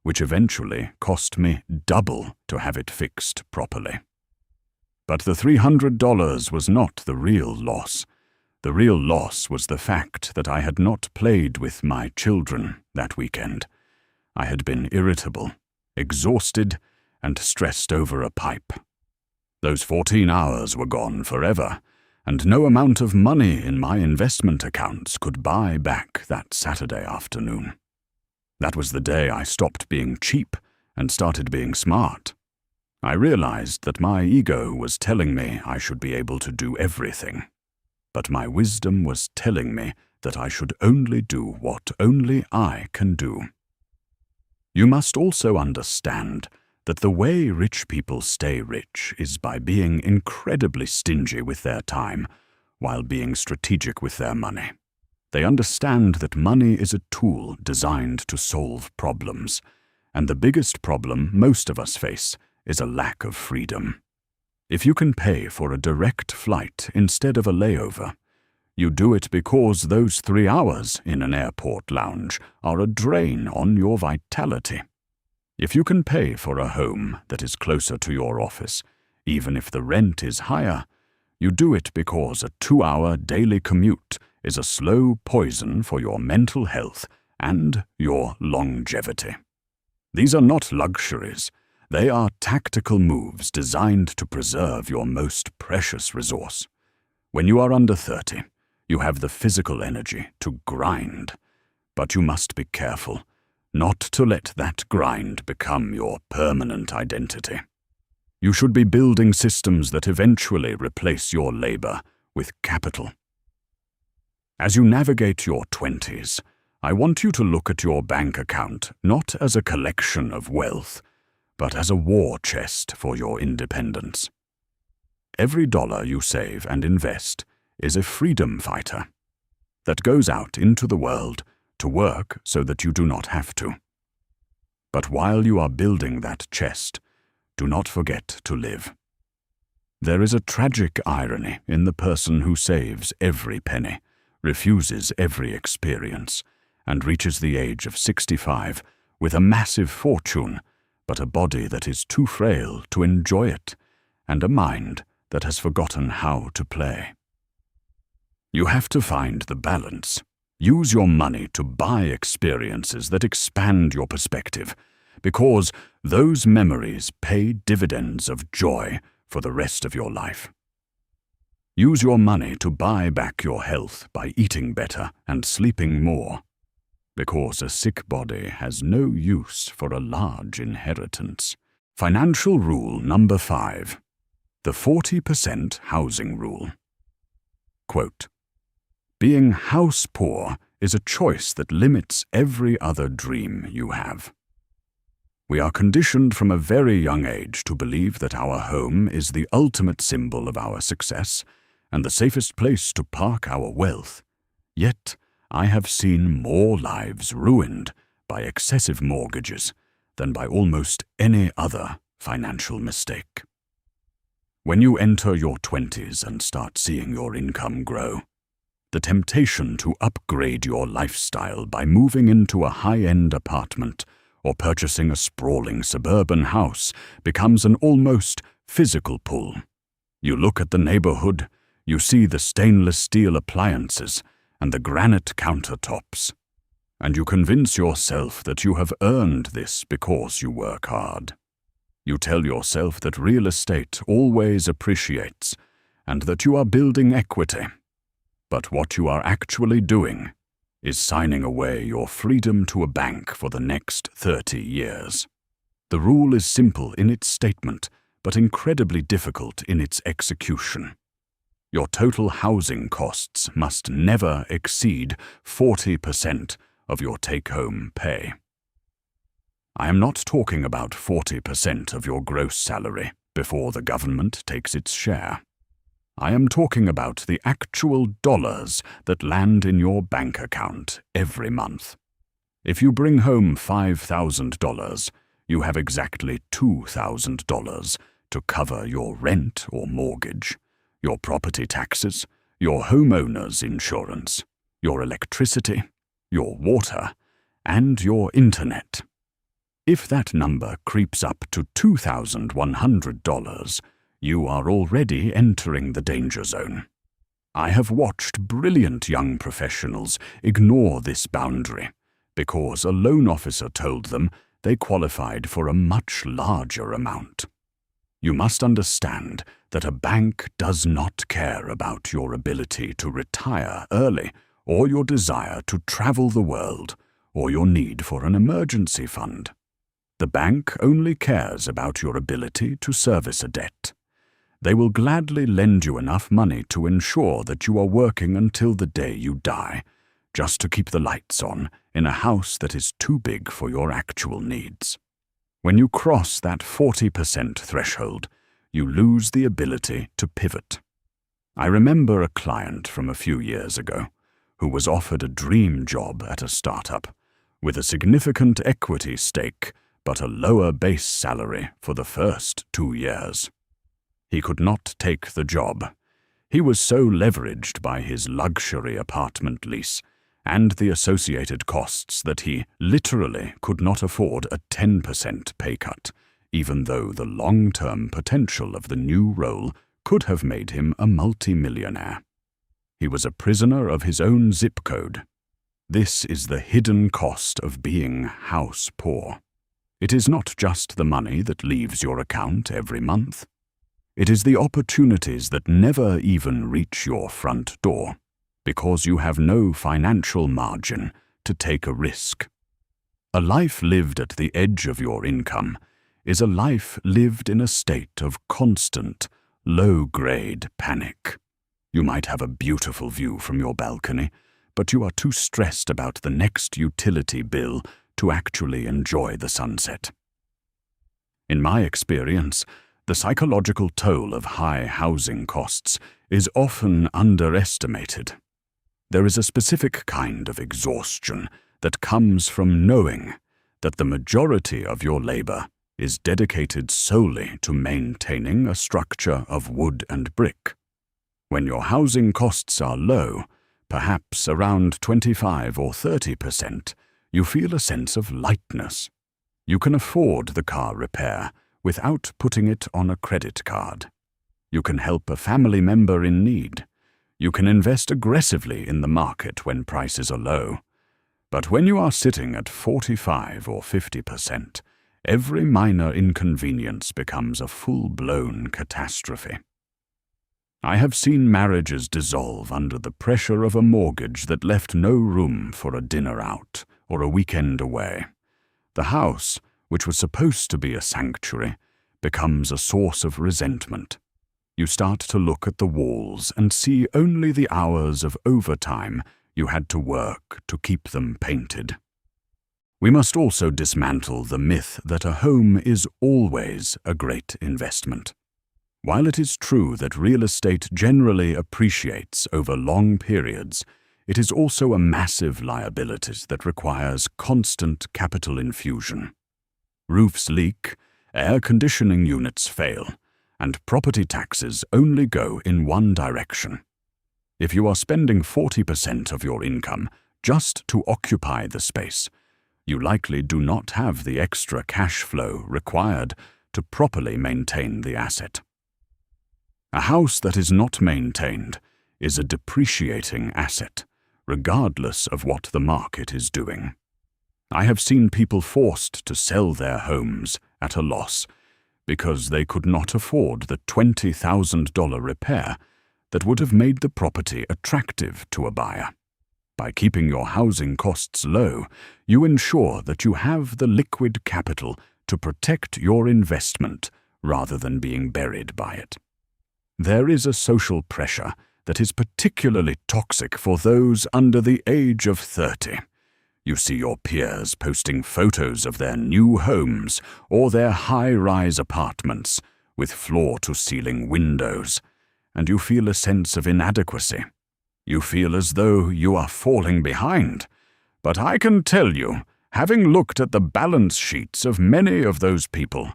which eventually cost me double to have it fixed properly. But the $300 was not the real loss. The real loss was the fact that I had not played with my children that weekend. I had been irritable, exhausted, and stressed over a pipe. Those 14 hours were gone forever, and no amount of money in my investment accounts could buy back that Saturday afternoon. That was the day I stopped being cheap and started being smart. I realized that my ego was telling me I should be able to do everything, but my wisdom was telling me that I should only do what only I can do. You must also understand that the way rich people stay rich is by being incredibly stingy with their time while being strategic with their money. They understand that money is a tool designed to solve problems, and the biggest problem most of us face is a lack of freedom. If you can pay for a direct flight instead of a layover, you do it because those 3 hours in an airport lounge are a drain on your vitality. If you can pay for a home that is closer to your office, even if the rent is higher, you do it because a 2-hour daily commute is a slow poison for your mental health and your longevity. These are not luxuries. They are tactical moves designed to preserve your most precious resource. When you are under 30, you have the physical energy to grind, but you must be careful not to let that grind become your permanent identity. You should be building systems that eventually replace your labor with capital. As you navigate your 20s, I want you to look at your bank account not as a collection of wealth, but as a war chest for your independence. Every dollar you save and invest is a freedom fighter that goes out into the world to work so that you do not have to. But while you are building that chest, do not forget to live. There is a tragic irony in the person who saves every penny, refuses every experience, and reaches the age of 65 with a massive fortune, but a body that is too frail to enjoy it, and a mind that has forgotten how to play. You have to find the balance. Use your money to buy experiences that expand your perspective, because those memories pay dividends of joy for the rest of your life. Use your money to buy back your health by eating better and sleeping more, because a sick body has no use for a large inheritance. Financial rule number 5, the 40% housing rule. Quote, "Being house poor is a choice that limits every other dream you have." We are conditioned from a very young age to believe that our home is the ultimate symbol of our success and the safest place to park our wealth. Yet, I have seen more lives ruined by excessive mortgages than by almost any other financial mistake. When you enter your 20s and start seeing your income grow, the temptation to upgrade your lifestyle by moving into a high-end apartment or purchasing a sprawling suburban house becomes an almost physical pull. You look at the neighborhood, you see the stainless steel appliances and the granite countertops, and you convince yourself that you have earned this because you work hard. You tell yourself that real estate always appreciates and that you are building equity. But what you are actually doing is signing away your freedom to a bank for the next 30 years. The rule is simple in its statement, but incredibly difficult in its execution. Your total housing costs must never exceed 40% of your take-home pay. I am not talking about 40% of your gross salary before the government takes its share. I am talking about the actual dollars that land in your bank account every month. If you bring home $5,000, you have exactly $2,000 to cover your rent or mortgage, your property taxes, your homeowner's insurance, your electricity, your water, and your internet. If that number creeps up to $2,100, you are already entering the danger zone. I have watched brilliant young professionals ignore this boundary because a loan officer told them they qualified for a much larger amount. You must understand that a bank does not care about your ability to retire early or your desire to travel the world or your need for an emergency fund. The bank only cares about your ability to service a debt. They will gladly lend you enough money to ensure that you are working until the day you die, just to keep the lights on in a house that is too big for your actual needs. When you cross that 40% threshold, you lose the ability to pivot. I remember a client from a few years ago who was offered a dream job at a startup with a significant equity stake but a lower base salary for the first 2 years. He could not take the job. He was so leveraged by his luxury apartment lease and the associated costs that he literally could not afford a 10% pay cut, even though the long-term potential of the new role could have made him a multimillionaire. He was a prisoner of his own zip code. This is the hidden cost of being house poor. It is not just the money that leaves your account every month. It is the opportunities that never even reach your front door, because you have no financial margin to take a risk. A life lived at the edge of your income is a life lived in a state of constant, low-grade panic. You might have a beautiful view from your balcony, but you are too stressed about the next utility bill to actually enjoy the sunset. In my experience, the psychological toll of high housing costs is often underestimated. There is a specific kind of exhaustion that comes from knowing that the majority of your labor is dedicated solely to maintaining a structure of wood and brick. When your housing costs are low, perhaps around 25 or 30%, you feel a sense of lightness. You can afford the car repair without putting it on a credit card. You can help a family member in need. You can invest aggressively in the market when prices are low. But when you are sitting at 45 or 50%, every minor inconvenience becomes a full-blown catastrophe. I have seen marriages dissolve under the pressure of a mortgage that left no room for a dinner out or a weekend away. The house, which was supposed to be a sanctuary, becomes a source of resentment. You start to look at the walls and see only the hours of overtime you had to work to keep them painted. We must also dismantle the myth that a home is always a great investment. While it is true that real estate generally appreciates over long periods, it is also a massive liability that requires constant capital infusion. Roofs leak, air conditioning units fail, and property taxes only go in one direction. If you are spending 40% of your income just to occupy the space, You likely do not have the extra cash flow required to properly maintain the asset. A house that is not maintained is a depreciating asset, regardless of what the market is doing. I have seen people forced to sell their homes at a loss because they could not afford the $20,000 repair that would have made the property attractive to a buyer. By keeping your housing costs low, you ensure that you have the liquid capital to protect your investment rather than being buried by it. There is a social pressure that is particularly toxic for those under the age of 30. You see your peers posting photos of their new homes or their high-rise apartments with floor-to-ceiling windows, and you feel a sense of inadequacy. You feel as though you are falling behind. But I can tell you, having looked at the balance sheets of many of those people,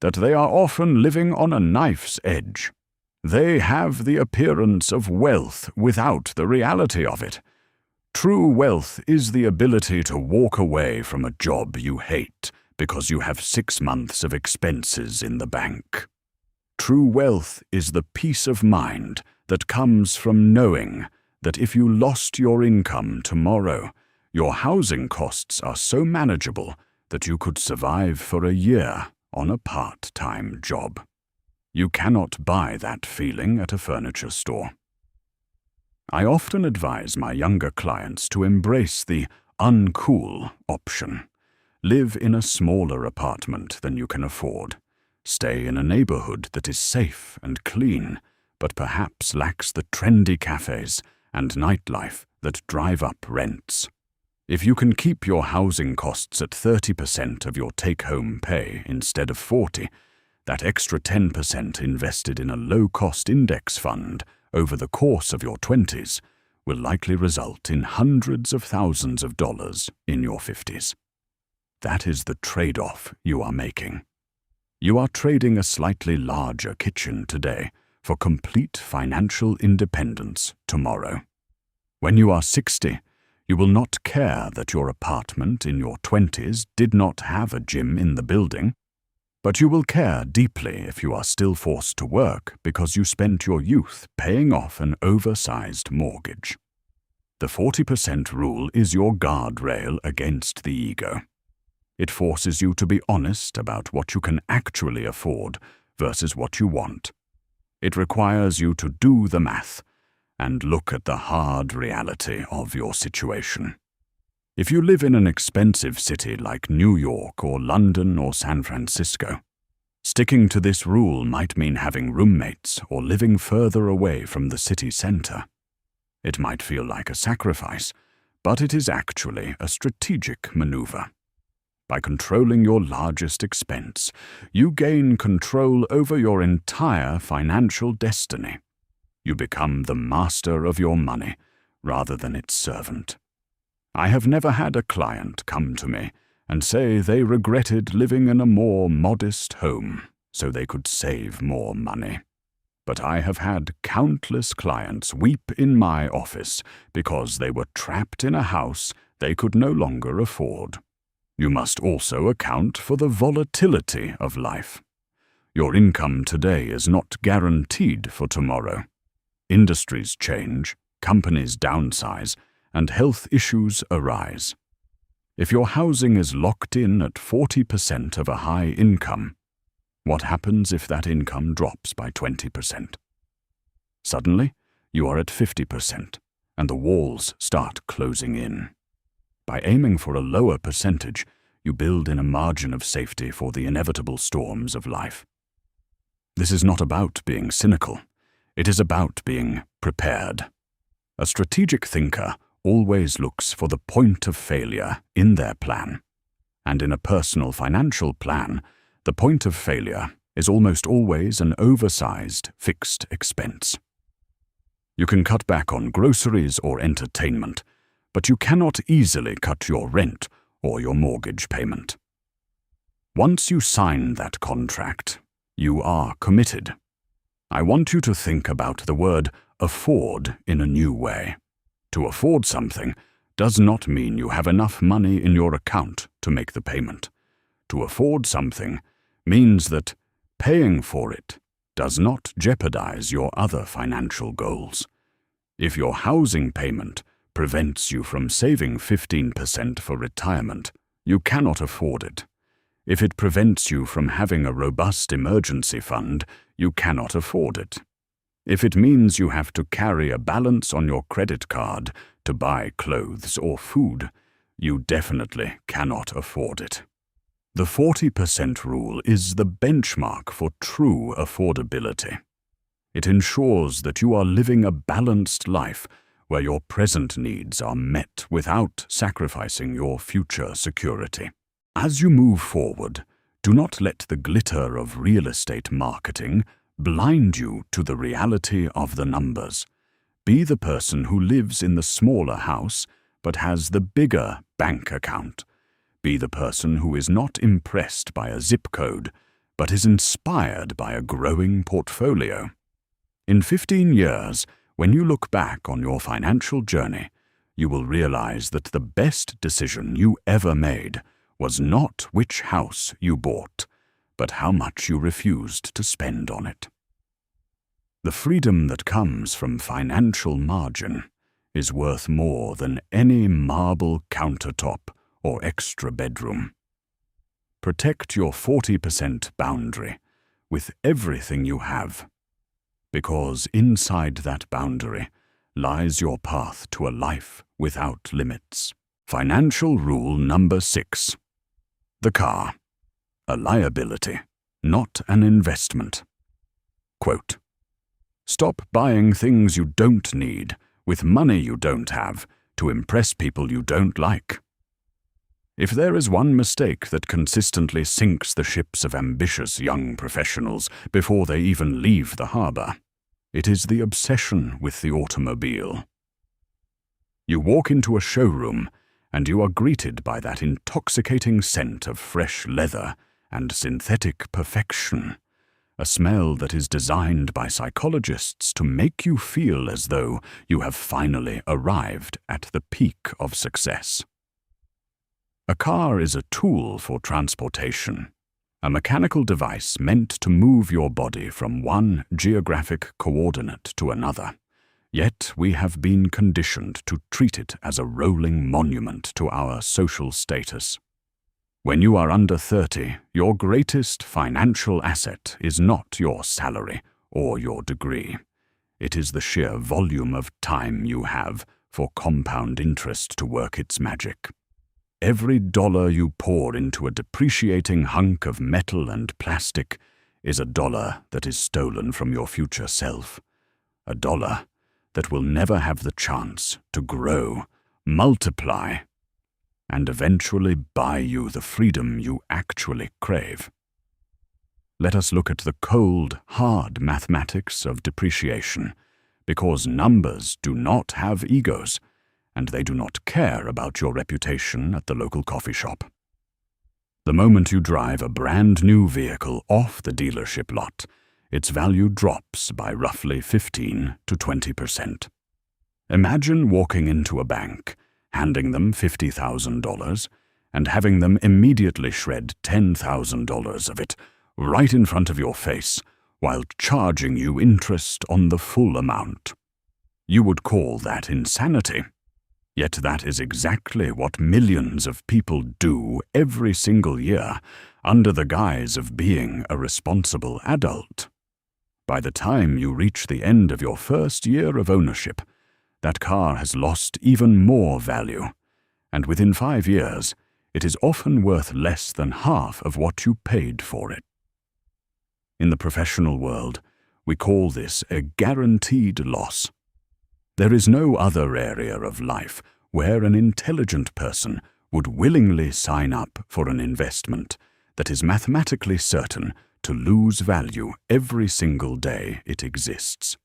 that they are often living on a knife's edge. They have the appearance of wealth without the reality of it. True wealth is the ability to walk away from a job you hate because you have 6 months of expenses in the bank. True wealth is the peace of mind that comes from knowing that if you lost your income tomorrow, your housing costs are so manageable that you could survive for a year on a part-time job. You cannot buy that feeling at a furniture store. I often advise my younger clients to embrace the uncool option. Live in a smaller apartment than you can afford. Stay in a neighborhood that is safe and clean, but perhaps lacks the trendy cafes and nightlife that drive up rents. If you can keep your housing costs at 30% of your take-home pay instead of 40%, that extra 10% invested in a low-cost index fund over the course of your 20s will likely result in hundreds of thousands of dollars in your 50s. That is the trade-off you are making. You are trading a slightly larger kitchen today for complete financial independence tomorrow. When you are 60, you will not care that your apartment in your 20s did not have a gym in the building, but you will care deeply if you are still forced to work because you spent your youth paying off an oversized mortgage. The 40% rule is your guardrail against the ego. It forces you to be honest about what you can actually afford versus what you want. It requires you to do the math and look at the hard reality of your situation. If you live in an expensive city like New York or London or San Francisco, sticking to this rule might mean having roommates or living further away from the city center. It might feel like a sacrifice, but it is actually a strategic maneuver. By controlling your largest expense, you gain control over your entire financial destiny. You become the master of your money rather than its servant. I have never had a client come to me and say they regretted living in a more modest home so they could save more money. But I have had countless clients weep in my office because they were trapped in a house they could no longer afford. You must also account for the volatility of life. Your income today is not guaranteed for tomorrow. Industries change, companies downsize, and health issues arise. If your housing is locked in at 40% of a high income, what happens if that income drops by 20%? Suddenly, you are at 50%, and the walls start closing in. By aiming for a lower percentage, you build in a margin of safety for the inevitable storms of life. This is not about being cynical. It is about being prepared. A strategic thinker always looks for the point of failure in their plan. And in a personal financial plan, the point of failure is almost always an oversized fixed expense. You can cut back on groceries or entertainment, but you cannot easily cut your rent or your mortgage payment. Once you sign that contract, you are committed. I want you to think about the word afford in a new way. To afford something does not mean you have enough money in your account to make the payment. To afford something means that paying for it does not jeopardize your other financial goals. If your housing payment prevents you from saving 15% for retirement, you cannot afford it. If it prevents you from having a robust emergency fund, you cannot afford it. If it means you have to carry a balance on your credit card to buy clothes or food, you definitely cannot afford it. The 40% rule is the benchmark for true affordability. It ensures that you are living a balanced life where your present needs are met without sacrificing your future security. As you move forward, do not let the glitter of real estate marketing blind you to the reality of the numbers. Be the person who lives in the smaller house but has the bigger bank account. Be the person who is not impressed by a zip code but is inspired by a growing portfolio. In 15 years, when you look back on your financial journey, you will realize that the best decision you ever made was not which house you bought, but how much you refused to spend on it. The freedom that comes from financial margin is worth more than any marble countertop or extra bedroom. Protect your 40% boundary with everything you have, because inside that boundary lies your path to a life without limits. Financial rule number 6. The car, a liability, not an investment. Quote, "Stop buying things you don't need with money you don't have to impress people you don't like." If there is one mistake that consistently sinks the ships of ambitious young professionals before they even leave the harbor, it is the obsession with the automobile. You walk into a showroom and you are greeted by that intoxicating scent of fresh leather and synthetic perfection, a smell that is designed by psychologists to make you feel as though you have finally arrived at the peak of success. A car is a tool for transportation, a mechanical device meant to move your body from one geographic coordinate to another. Yet we have been conditioned to treat it as a rolling monument to our social status. When you are under 30, your greatest financial asset is not your salary or your degree. It is the sheer volume of time you have for compound interest to work its magic. Every dollar you pour into a depreciating hunk of metal and plastic is a dollar that is stolen from your future self, a dollar that will never have the chance to grow, multiply, and eventually buy you the freedom you actually crave. Let us look at the cold, hard mathematics of depreciation, because numbers do not have egos, and they do not care about your reputation at the local coffee shop. The moment you drive a brand new vehicle off the dealership lot, its value drops by roughly 15 to 20%. Imagine walking into a bank, handing them $50,000, and having them immediately shred $10,000 of it right in front of your face while charging you interest on the full amount. You would call that insanity. Yet that is exactly what millions of people do every single year under the guise of being a responsible adult. By the time you reach the end of your first year of ownership, that car has lost even more value, and within 5 years, it is often worth less than half of what you paid for it. In the professional world, we call this a guaranteed loss. There is no other area of life where an intelligent person would willingly sign up for an investment that is mathematically certain to lose value every single day it exists.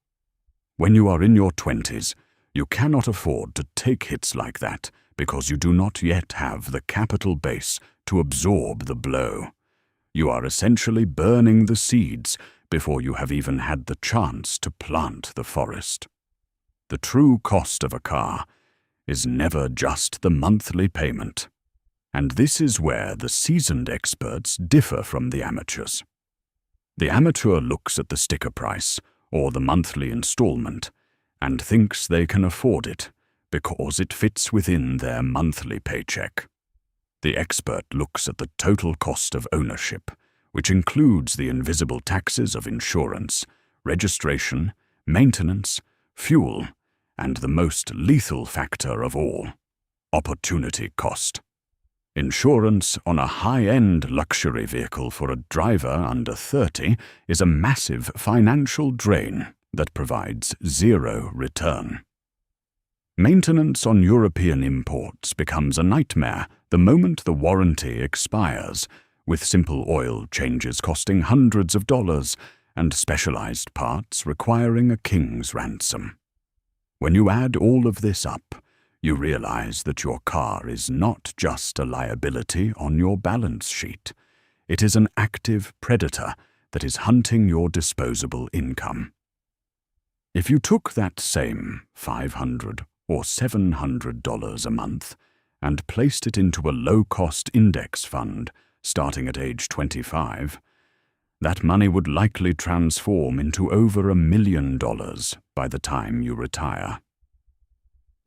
When you are in your 20s, you cannot afford to take hits like that because you do not yet have the capital base to absorb the blow. You are essentially burning the seeds before you have even had the chance to plant the forest. The true cost of a car is never just the monthly payment. And this is where the seasoned experts differ from the amateurs. The amateur looks at the sticker price, or the monthly installment, and thinks they can afford it because it fits within their monthly paycheck. The expert looks at the total cost of ownership, which includes the invisible taxes of insurance, registration, maintenance, fuel, and the most lethal factor of all, opportunity cost. Insurance on a high-end luxury vehicle for a driver under 30 is a massive financial drain that provides zero return. Maintenance on European imports becomes a nightmare the moment the warranty expires, with simple oil changes costing hundreds of dollars and specialized parts requiring a king's ransom. When you add all of this up, you realize that your car is not just a liability on your balance sheet. It is an active predator that is hunting your disposable income. If you took that same $500 or $700 a month and placed it into a low-cost index fund starting at age 25, that money would likely transform into over $1 million by the time you retire.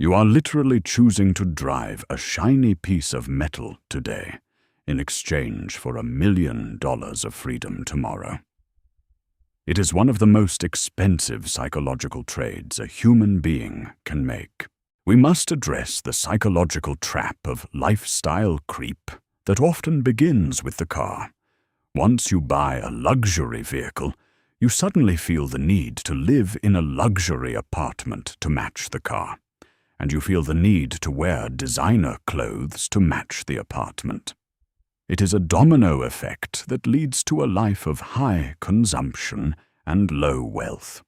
You are literally choosing to drive a shiny piece of metal today in exchange for $1 million of freedom tomorrow. It is one of the most expensive psychological trades a human being can make. We must address the psychological trap of lifestyle creep that often begins with the car. Once you buy a luxury vehicle, you suddenly feel the need to live in a luxury apartment to match the car, and you feel the need to wear designer clothes to match the apartment. It is a domino effect that leads to a life of high consumption and low wealth.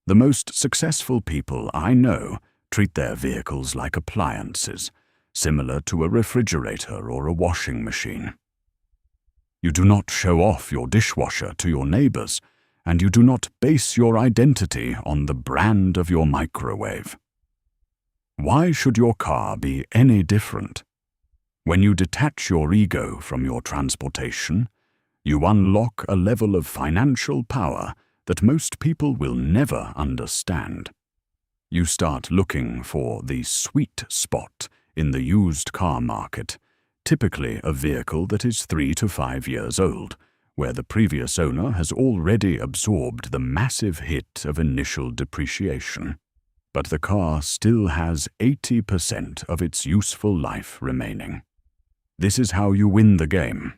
The most successful people I know treat their vehicles like appliances, similar to a refrigerator or a washing machine. You do not show off your dishwasher to your neighbors, and you do not base your identity on the brand of your microwave. Why should your car be any different? When you detach your ego from your transportation, you unlock a level of financial power that most people will never understand. You start looking for the sweet spot in the used car market, typically a vehicle that is 3 to 5 years old, where the previous owner has already absorbed the massive hit of initial depreciation. But the car still has 80% of its useful life remaining. This is how you win the game.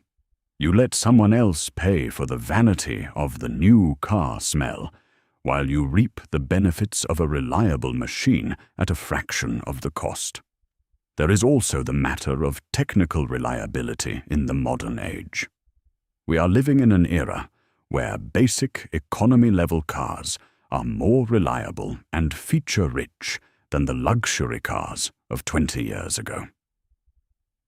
You let someone else pay for the vanity of the new car smell, while you reap the benefits of a reliable machine at a fraction of the cost. There is also the matter of technical reliability in the modern age. We are living in an era where basic economy-level cars are more reliable and feature-rich than the luxury cars of 20 years ago.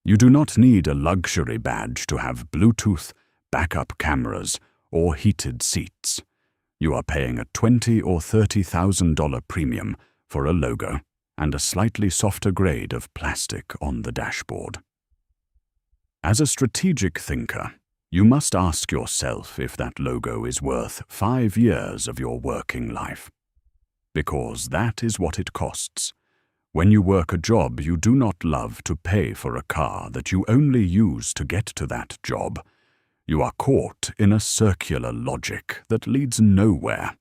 You do not need a luxury badge to have Bluetooth, backup cameras, or heated seats. You are paying a $20,000 or $30,000 premium for a logo and a slightly softer grade of plastic on the dashboard. As a strategic thinker, you must ask yourself if that logo is worth 5 years of your working life. Because that is what it costs. When you work a job you do not love to pay for a car that you only use to get to that job, you are caught in a circular logic that leads nowhere.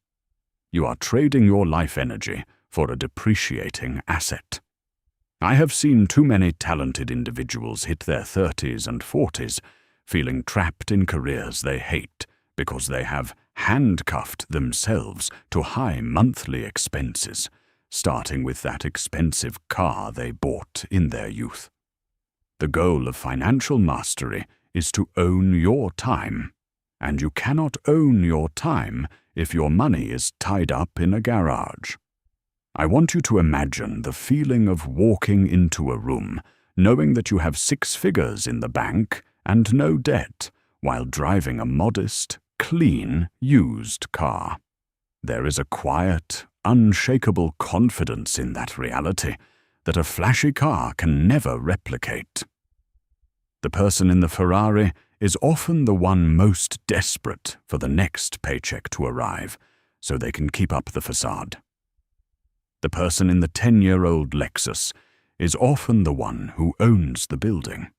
You are trading your life energy for a depreciating asset. I have seen too many talented individuals hit their 30s and 40s feeling trapped in careers they hate because they have handcuffed themselves to high monthly expenses, starting with that expensive car they bought in their youth. The goal of financial mastery is to own your time, and you cannot own your time if your money is tied up in a garage. I want you to imagine the feeling of walking into a room, knowing that you have 6 figures in the bank and no debt, while driving a modest, clean, used car. There is a quiet, unshakable confidence in that reality that a flashy car can never replicate. The person in the Ferrari is often the one most desperate for the next paycheck to arrive, so they can keep up the facade. The person in the 10-year-old Lexus is often the one who owns the building.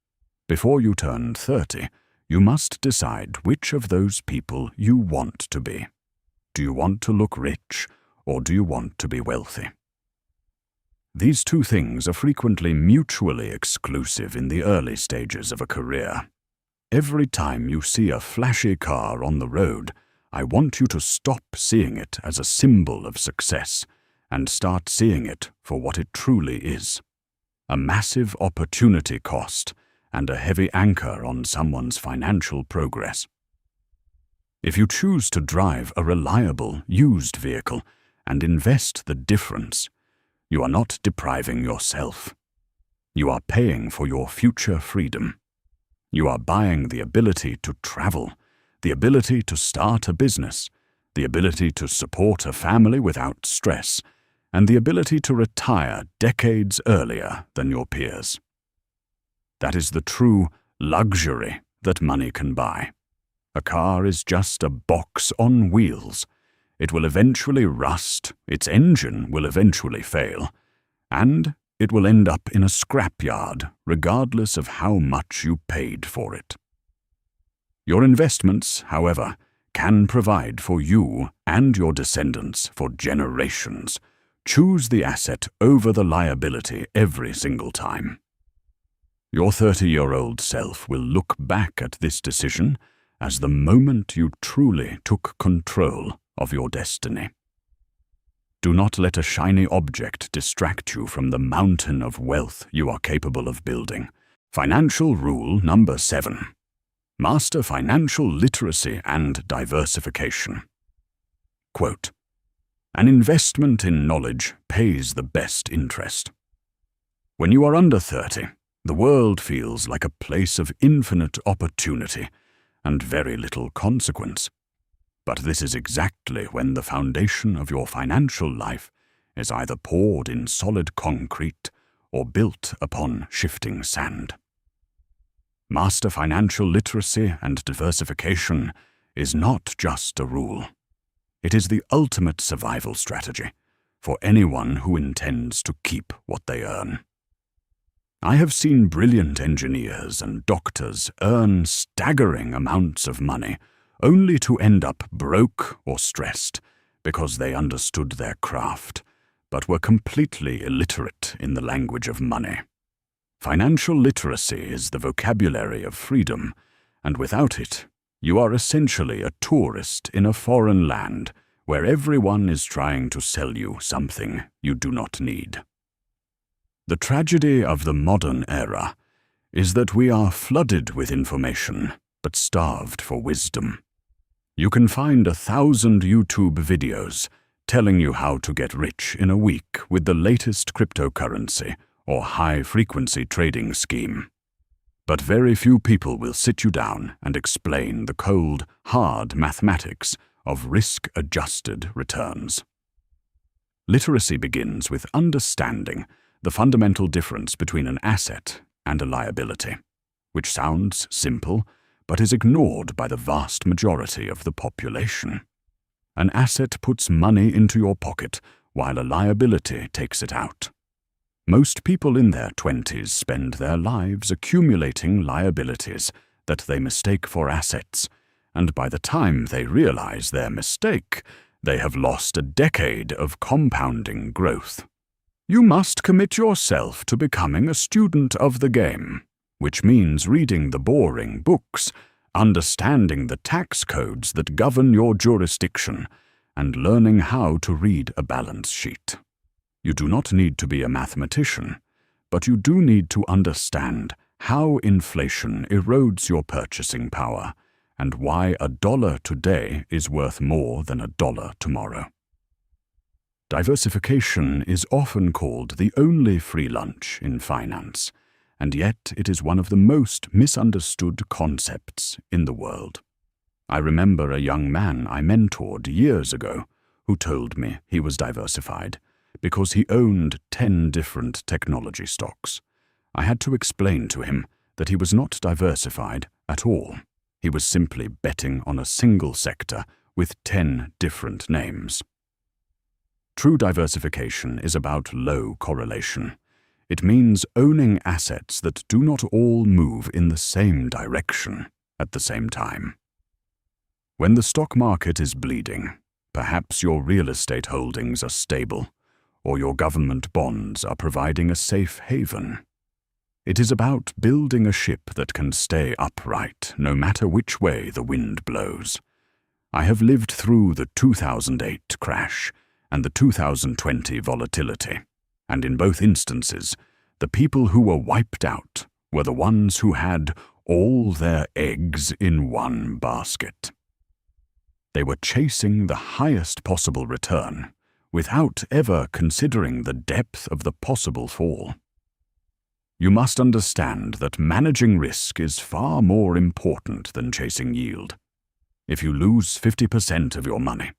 Before you turn 30, you must decide which of those people you want to be. Do you want to look rich, or do you want to be wealthy? These two things are frequently mutually exclusive in the early stages of a career. Every time you see a flashy car on the road, I want you to stop seeing it as a symbol of success and start seeing it for what it truly is: a massive opportunity cost and a heavy anchor on someone's financial progress. If you choose to drive a reliable, used vehicle and invest the difference, you are not depriving yourself. You are paying for your future freedom. You are buying the ability to travel, the ability to start a business, the ability to support a family without stress, and the ability to retire decades earlier than your peers. That is the true luxury that money can buy. A car is just a box on wheels. It will eventually rust, its engine will eventually fail, and it will end up in a scrapyard regardless of how much you paid for it. Your investments, however, can provide for you and your descendants for generations. Choose the asset over the liability every single time. Your 30-year-old self will look back at this decision as the moment you truly took control of your destiny. Do not let a shiny object distract you from the mountain of wealth you are capable of building. Financial rule number 7. Master financial literacy and diversification. Quote, "An investment in knowledge pays the best interest." When you are under 30, the world feels like a place of infinite opportunity and very little consequence. But this is exactly when the foundation of your financial life is either poured in solid concrete or built upon shifting sand. Master financial literacy and diversification is not just a rule. It is the ultimate survival strategy for anyone who intends to keep what they earn. I have seen brilliant engineers and doctors earn staggering amounts of money only to end up broke or stressed because they understood their craft, but were completely illiterate in the language of money. Financial literacy is the vocabulary of freedom, and without it, you are essentially a tourist in a foreign land where everyone is trying to sell you something you do not need. The tragedy of the modern era is that we are flooded with information, but starved for wisdom. You can find 1,000 YouTube videos telling you how to get rich in a week with the latest cryptocurrency or high-frequency trading scheme. But very few people will sit you down and explain the cold, hard mathematics of risk-adjusted returns. Literacy begins with understanding the fundamental difference between an asset and a liability, which sounds simple but is ignored by the vast majority of the population. An asset puts money into your pocket while a liability takes it out. Most people in their 20s spend their lives accumulating liabilities that they mistake for assets, and by the time they realize their mistake, they have lost a decade of compounding growth. You must commit yourself to becoming a student of the game, which means reading the boring books, understanding the tax codes that govern your jurisdiction, and learning how to read a balance sheet. You do not need to be a mathematician, but you do need to understand how inflation erodes your purchasing power and why $1 today is worth more than $1 tomorrow. Diversification is often called the only free lunch in finance, and yet it is one of the most misunderstood concepts in the world. I remember a young man I mentored years ago who told me he was diversified because he owned 10 different technology stocks. I had to explain to him that he was not diversified at all. He was simply betting on a single sector with 10 different names. True diversification is about low correlation. It means owning assets that do not all move in the same direction at the same time. When the stock market is bleeding, perhaps your real estate holdings are stable, or your government bonds are providing a safe haven. It is about building a ship that can stay upright no matter which way the wind blows. I have lived through the 2008 crash and the 2020 volatility, and in both instances, the people who were wiped out were the ones who had all their eggs in one basket. They were chasing the highest possible return without ever considering the depth of the possible fall. You must understand that managing risk is far more important than chasing yield. If you lose 50% of your money,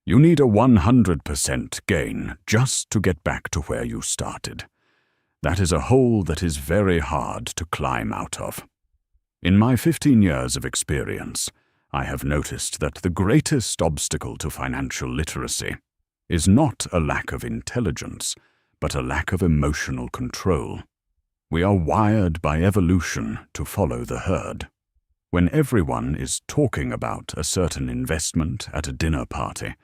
you need a 100% gain just to get back to where you started. That is a hole that is very hard to climb out of. In my 15 years of experience, I have noticed that the greatest obstacle to financial literacy is not a lack of intelligence, but a lack of emotional control. We are wired by evolution to follow the herd. When everyone is talking about a certain investment at a dinner party,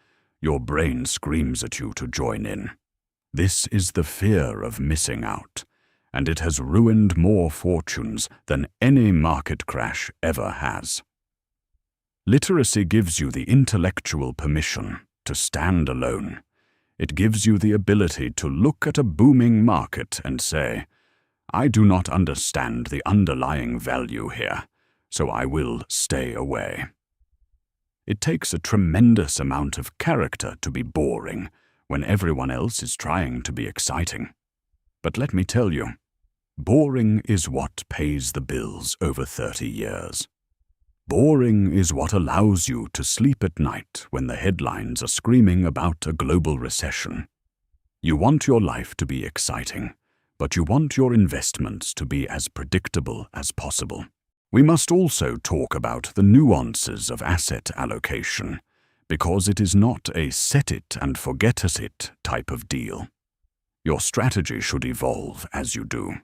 your brain screams at you to join in. This is the fear of missing out, and it has ruined more fortunes than any market crash ever has. Literacy gives you the intellectual permission to stand alone. It gives you the ability to look at a booming market and say, I do not understand the underlying value here, so I will stay away. It takes a tremendous amount of character to be boring when everyone else is trying to be exciting. But let me tell you, boring is what pays the bills over 30 years. Boring is what allows you to sleep at night when the headlines are screaming about a global recession. You want your life to be exciting, but you want your investments to be as predictable as possible. We must also talk about the nuances of asset allocation, because it is not a set-it-and-forget-it type of deal. Your strategy should evolve as you do.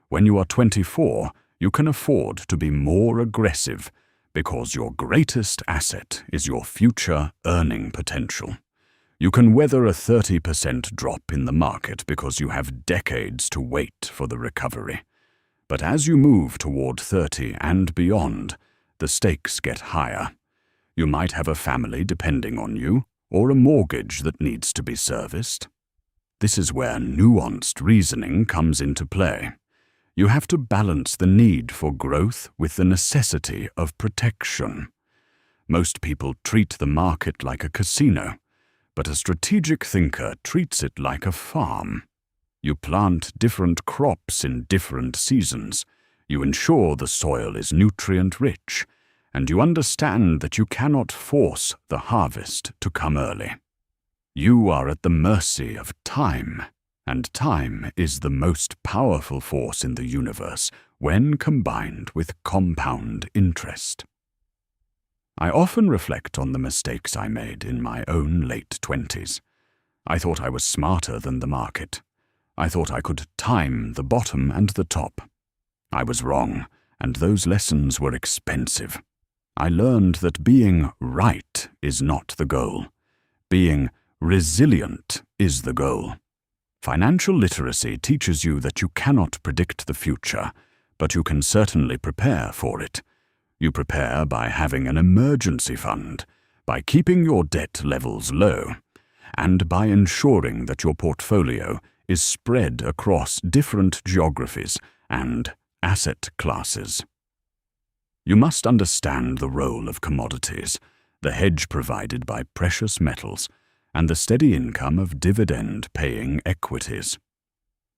When you are 24, you can afford to be more aggressive because your greatest asset is your future earning potential. You can weather a 30% drop in the market because you have decades to wait for the recovery. But as you move toward 30 and beyond, the stakes get higher. You might have a family depending on you, or a mortgage that needs to be serviced. This is where nuanced reasoning comes into play. You have to balance the need for growth with the necessity of protection. Most people treat the market like a casino, but a strategic thinker treats it like a farm. You plant different crops in different seasons. You ensure the soil is nutrient-rich, and you understand that you cannot force the harvest to come early. You are at the mercy of time, and time is the most powerful force in the universe when combined with compound interest. I often reflect on the mistakes I made in my own late 20s. I thought I was smarter than the market. I thought I could time the bottom and the top. I was wrong, and those lessons were expensive. I learned that being right is not the goal. Being resilient is the goal. Financial literacy teaches you that you cannot predict the future, but you can certainly prepare for it. You prepare by having an emergency fund, by keeping your debt levels low, and by ensuring that your portfolio is spread across different geographies and asset classes. You must understand the role of commodities, the hedge provided by precious metals, and the steady income of dividend-paying equities.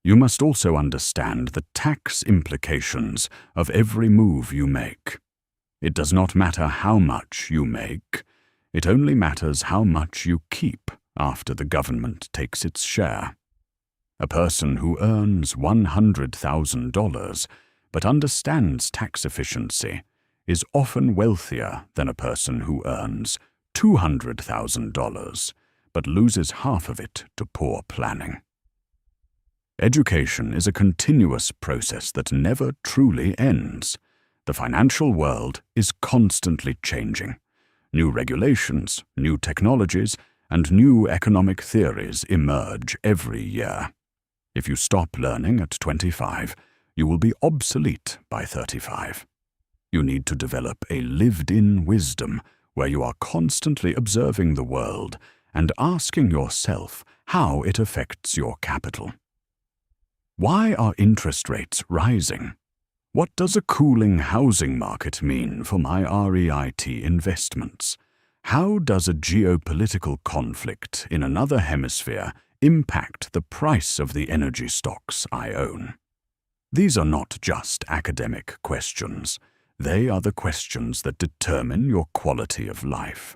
You must also understand the tax implications of every move you make. It does not matter how much you make, it only matters how much you keep after the government takes its share. A person who earns $100,000 but understands tax efficiency is often wealthier than a person who earns $200,000 but loses half of it to poor planning. Education is a continuous process that never truly ends. The financial world is constantly changing. New regulations, new technologies, and new economic theories emerge every year. If you stop learning at 25, you will be obsolete by 35. You need to develop a lived-in wisdom where you are constantly observing the world and asking yourself how it affects your capital. Why are interest rates rising? What does a cooling housing market mean for my REIT investments? How does a geopolitical conflict in another hemisphere impact the price of the energy stocks I own? These are not just academic questions. They are the questions that determine your quality of life.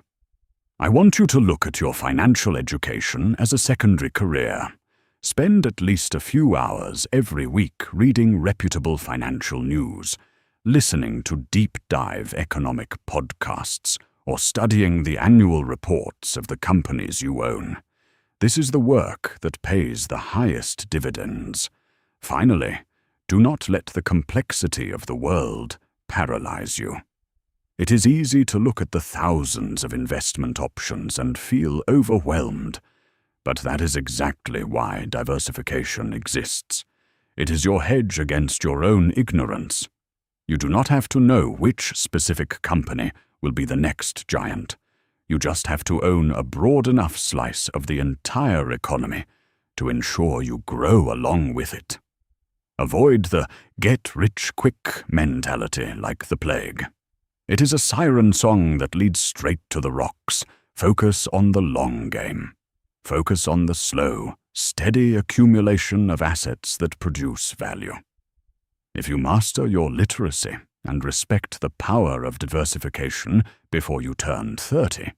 I want you to look at your financial education as a secondary career. Spend at least a few hours every week reading reputable financial news, listening to deep-dive economic podcasts, or studying the annual reports of the companies you own. This is the work that pays the highest dividends. Finally, do not let the complexity of the world paralyze you. It is easy to look at the thousands of investment options and feel overwhelmed. But that is exactly why diversification exists. It is your hedge against your own ignorance. You do not have to know which specific company will be the next giant. You just have to own a broad enough slice of the entire economy to ensure you grow along with it. Avoid the get-rich-quick mentality like the plague. It is a siren song that leads straight to the rocks. Focus on the long game. Focus on the slow, steady accumulation of assets that produce value. If you master your literacy and respect the power of diversification before you turn 30,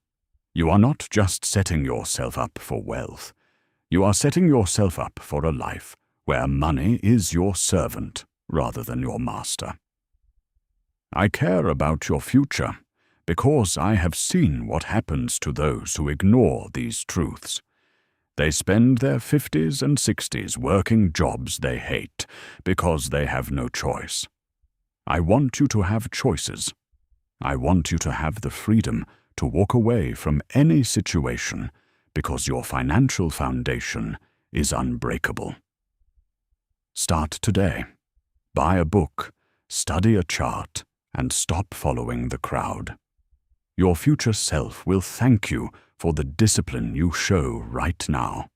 you are not just setting yourself up for wealth. You are setting yourself up for a life where money is your servant rather than your master. I care about your future because I have seen what happens to those who ignore these truths. They spend their 50s and 60s working jobs they hate because they have no choice. I want you to have choices. I want you to have the freedom to walk away from any situation because your financial foundation is unbreakable. Start today. Buy a book, study a chart, and stop following the crowd. Your future self will thank you for the discipline you show right now.